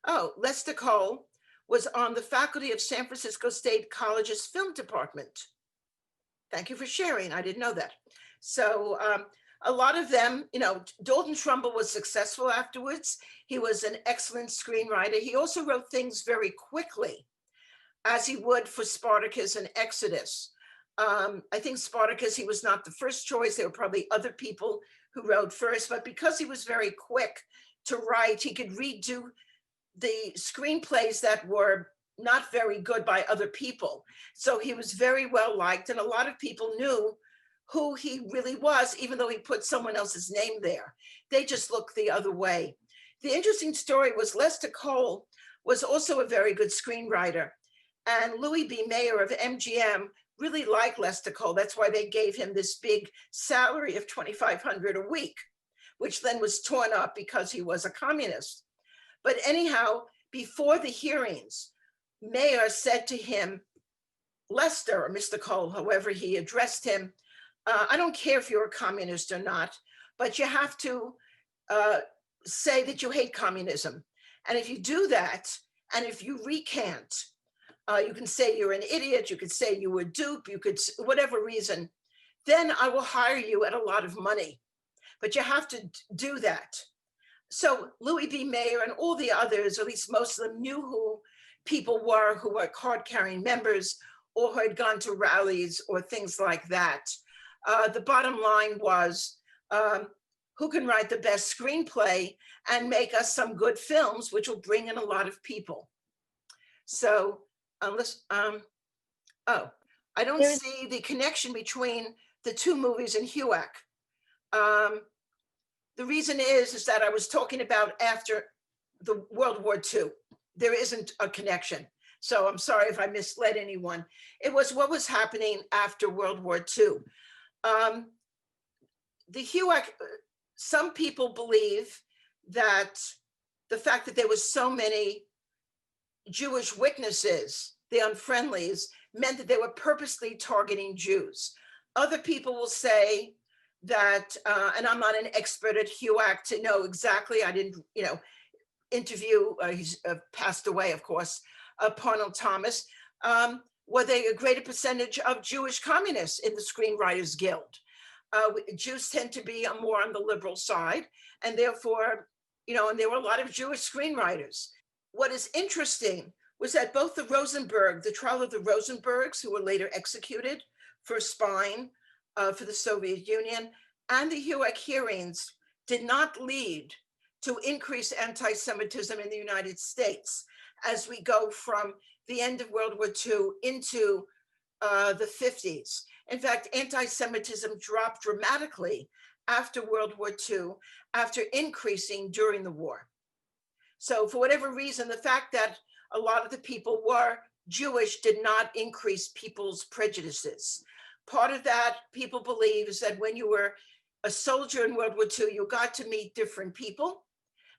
Oh, Lester Cole was on the faculty of San Francisco State College's film department. Thank you for sharing. I didn't know that. So a lot of them, you know, Dalton Trumbull was successful afterwards. He was an excellent screenwriter. He also wrote things very quickly, as he would for Spartacus and Exodus. I think Spartacus, he was not the first choice. There were probably other people who wrote first, but because he was very quick to write, he could redo the screenplays that were not very good by other people. So he was very well liked, and a lot of people knew who he really was, even though he put someone else's name there. They just looked the other way. The interesting story was Lester Cole was also a very good screenwriter, and Louis B. Mayer of MGM really liked Lester Cole. That's why they gave him this big salary of $2,500 a week, which then was torn up because he was a communist. But anyhow, before the hearings, Mayer said to him, Lester, or Mr. Cole, however he addressed him, I don't care if you're a communist or not, but you have to say that you hate communism. And if you do that, and if you recant, you can say you're an idiot, you could say you were dupe, you could, whatever reason, then I will hire you at a lot of money. But you have to do that. So Louis B. Mayer and all the others, at least most of them, knew who people were who were card-carrying members or who had gone to rallies or things like that. The bottom line was, who can write the best screenplay and make us some good films, which will bring in a lot of people. So unless, I don't see the connection between the two movies in HUAC. The reason is that I was talking about after the World War II. There isn't a connection. So I'm sorry if I misled anyone. It was what was happening after World War II. The HUAC, some people believe that the fact that there was so many Jewish witnesses, the unfriendlies, meant that they were purposely targeting Jews. Other people will say that, and I'm not an expert at HUAC to know exactly, I didn't, interview, he's passed away, of course, Parnell Thomas, were they a greater percentage of Jewish communists in the Screenwriters Guild? Jews tend to be more on the liberal side, and therefore, and there were a lot of Jewish screenwriters. What is interesting was that both the trial of the Rosenbergs, who were later executed for spying for the Soviet Union, and the HUAC hearings did not lead to increased anti-Semitism in the United States as we go from the end of World War II into the 50s. In fact, anti-Semitism dropped dramatically after World War II, after increasing during the war. So for whatever reason, the fact that a lot of the people were Jewish did not increase people's prejudices. Part of that, people believe, is that when you were a soldier in World War II, you got to meet different people.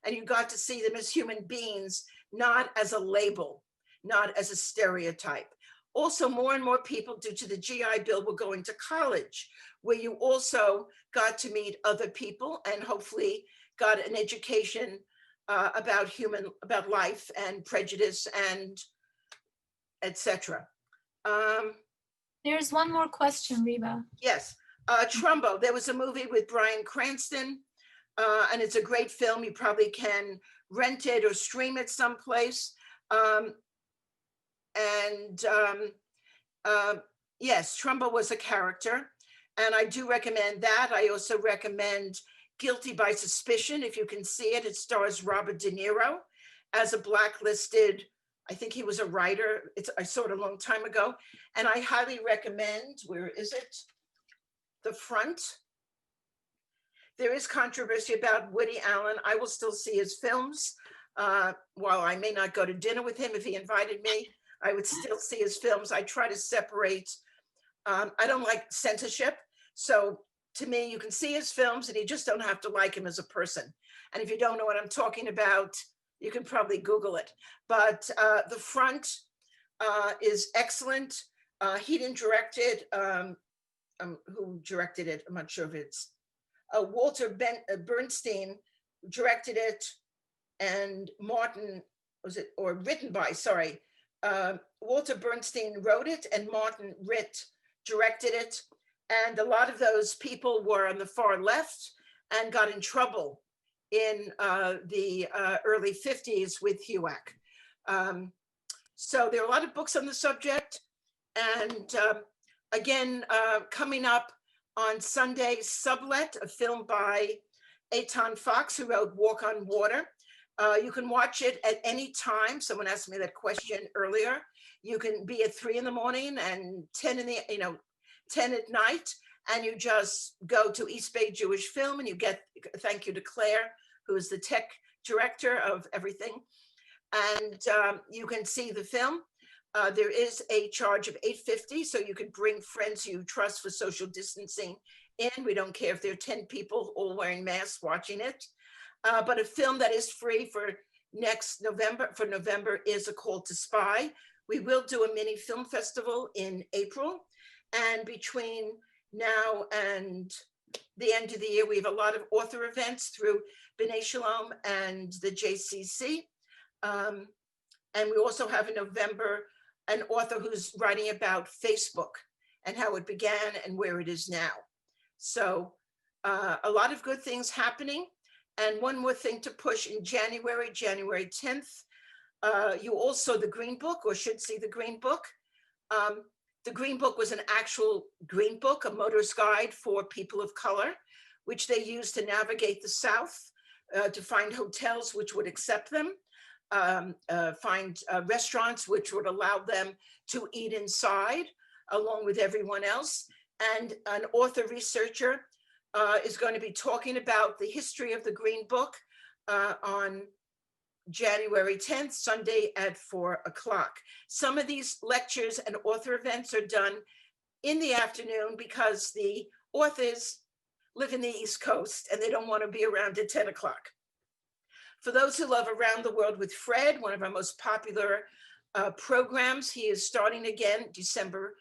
and you got to see them as human beings, not as a label, not as a stereotype. Also, more and more people, due to the GI Bill, were going to college, where you also got to meet other people and hopefully got an education about life and prejudice and etc. There's one more question, Riva. Yes, Trumbo. There was a movie with Bryan Cranston, and it's a great film. You probably can rent it or stream it someplace. Yes, Trumbo was a character, and I do recommend that. I also recommend Guilty by Suspicion. If you can see it, it stars Robert De Niro as a blacklisted, I think he was a writer. I saw it a long time ago, and I highly recommend, where is it? The Front. There is controversy about Woody Allen. I will still see his films. While I may not go to dinner with him, if he invited me, I would still see his films. I try to separate. I don't like censorship. So to me, you can see his films and you just don't have to like him as a person. And if you don't know what I'm talking about, you can probably Google it. But The Front is excellent. He didn't direct it. Who directed it? I'm not sure if it's Walter Bernstein directed it, and Martin, was it, or written by, sorry, Walter Bernstein wrote it and Martin Ritt directed it. And a lot of those people were on the far left and got in trouble in the early 50s with HUAC. So there are a lot of books on the subject. And again, coming up on Sunday, Sublet, a film by Eitan Fox, who wrote Walk on Water. You can watch it at any time. Someone asked me that question earlier. You can be at 3 in the morning and 10 at night, and you just go to East Bay Jewish Film and you get, thank you to Claire, who is the tech director of everything. And you can see the film. There is a charge of $8.50, so you can bring friends you trust for social distancing in. We don't care if there are 10 people all wearing masks watching it. But a film that is free for November is A Call to Spy. We will do a mini film festival in April. And between now and the end of the year, we have a lot of author events through B'nai Shalom and the JCC. And we also have in November an author who's writing about Facebook and how it began and where it is now. So a lot of good things happening. And one more thing to push in January 10th, you also, the Green Book, or should see the Green Book. The Green Book was an actual Green Book, a motorist guide for people of color, which they used to navigate the South, to find hotels which would accept them, find restaurants which would allow them to eat inside along with everyone else. And an author researcher is going to be talking about the history of the Green Book on January 10th, Sunday at 4 o'clock. Some of these lectures and author events are done in the afternoon because the authors live in the East Coast and they don't want to be around at 10 o'clock. For those who love Around the World with Fred, one of our most popular programs, he is starting again December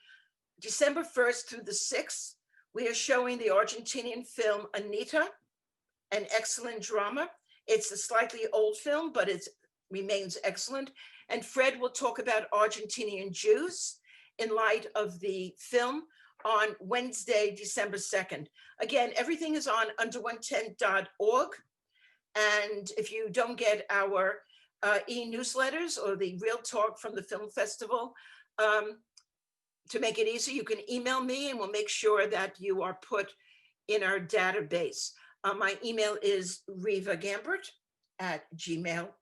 1st through the 6th. We are showing the Argentinian film Anita, an excellent drama. It's a slightly old film, but it remains excellent. And Fred will talk about Argentinian Jews in light of the film on Wednesday, December 2nd. Again, everything is on under110.org. And if you don't get our e-newsletters or the real talk from the film festival, to make it easy, you can email me and we'll make sure that you are put in our database. My email is rivagambert@gmail.com.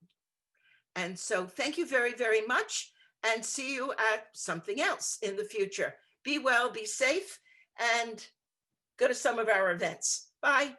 And so thank you very, very much, and see you at something else in the future. Be well, be safe, and go to some of our events. Bye.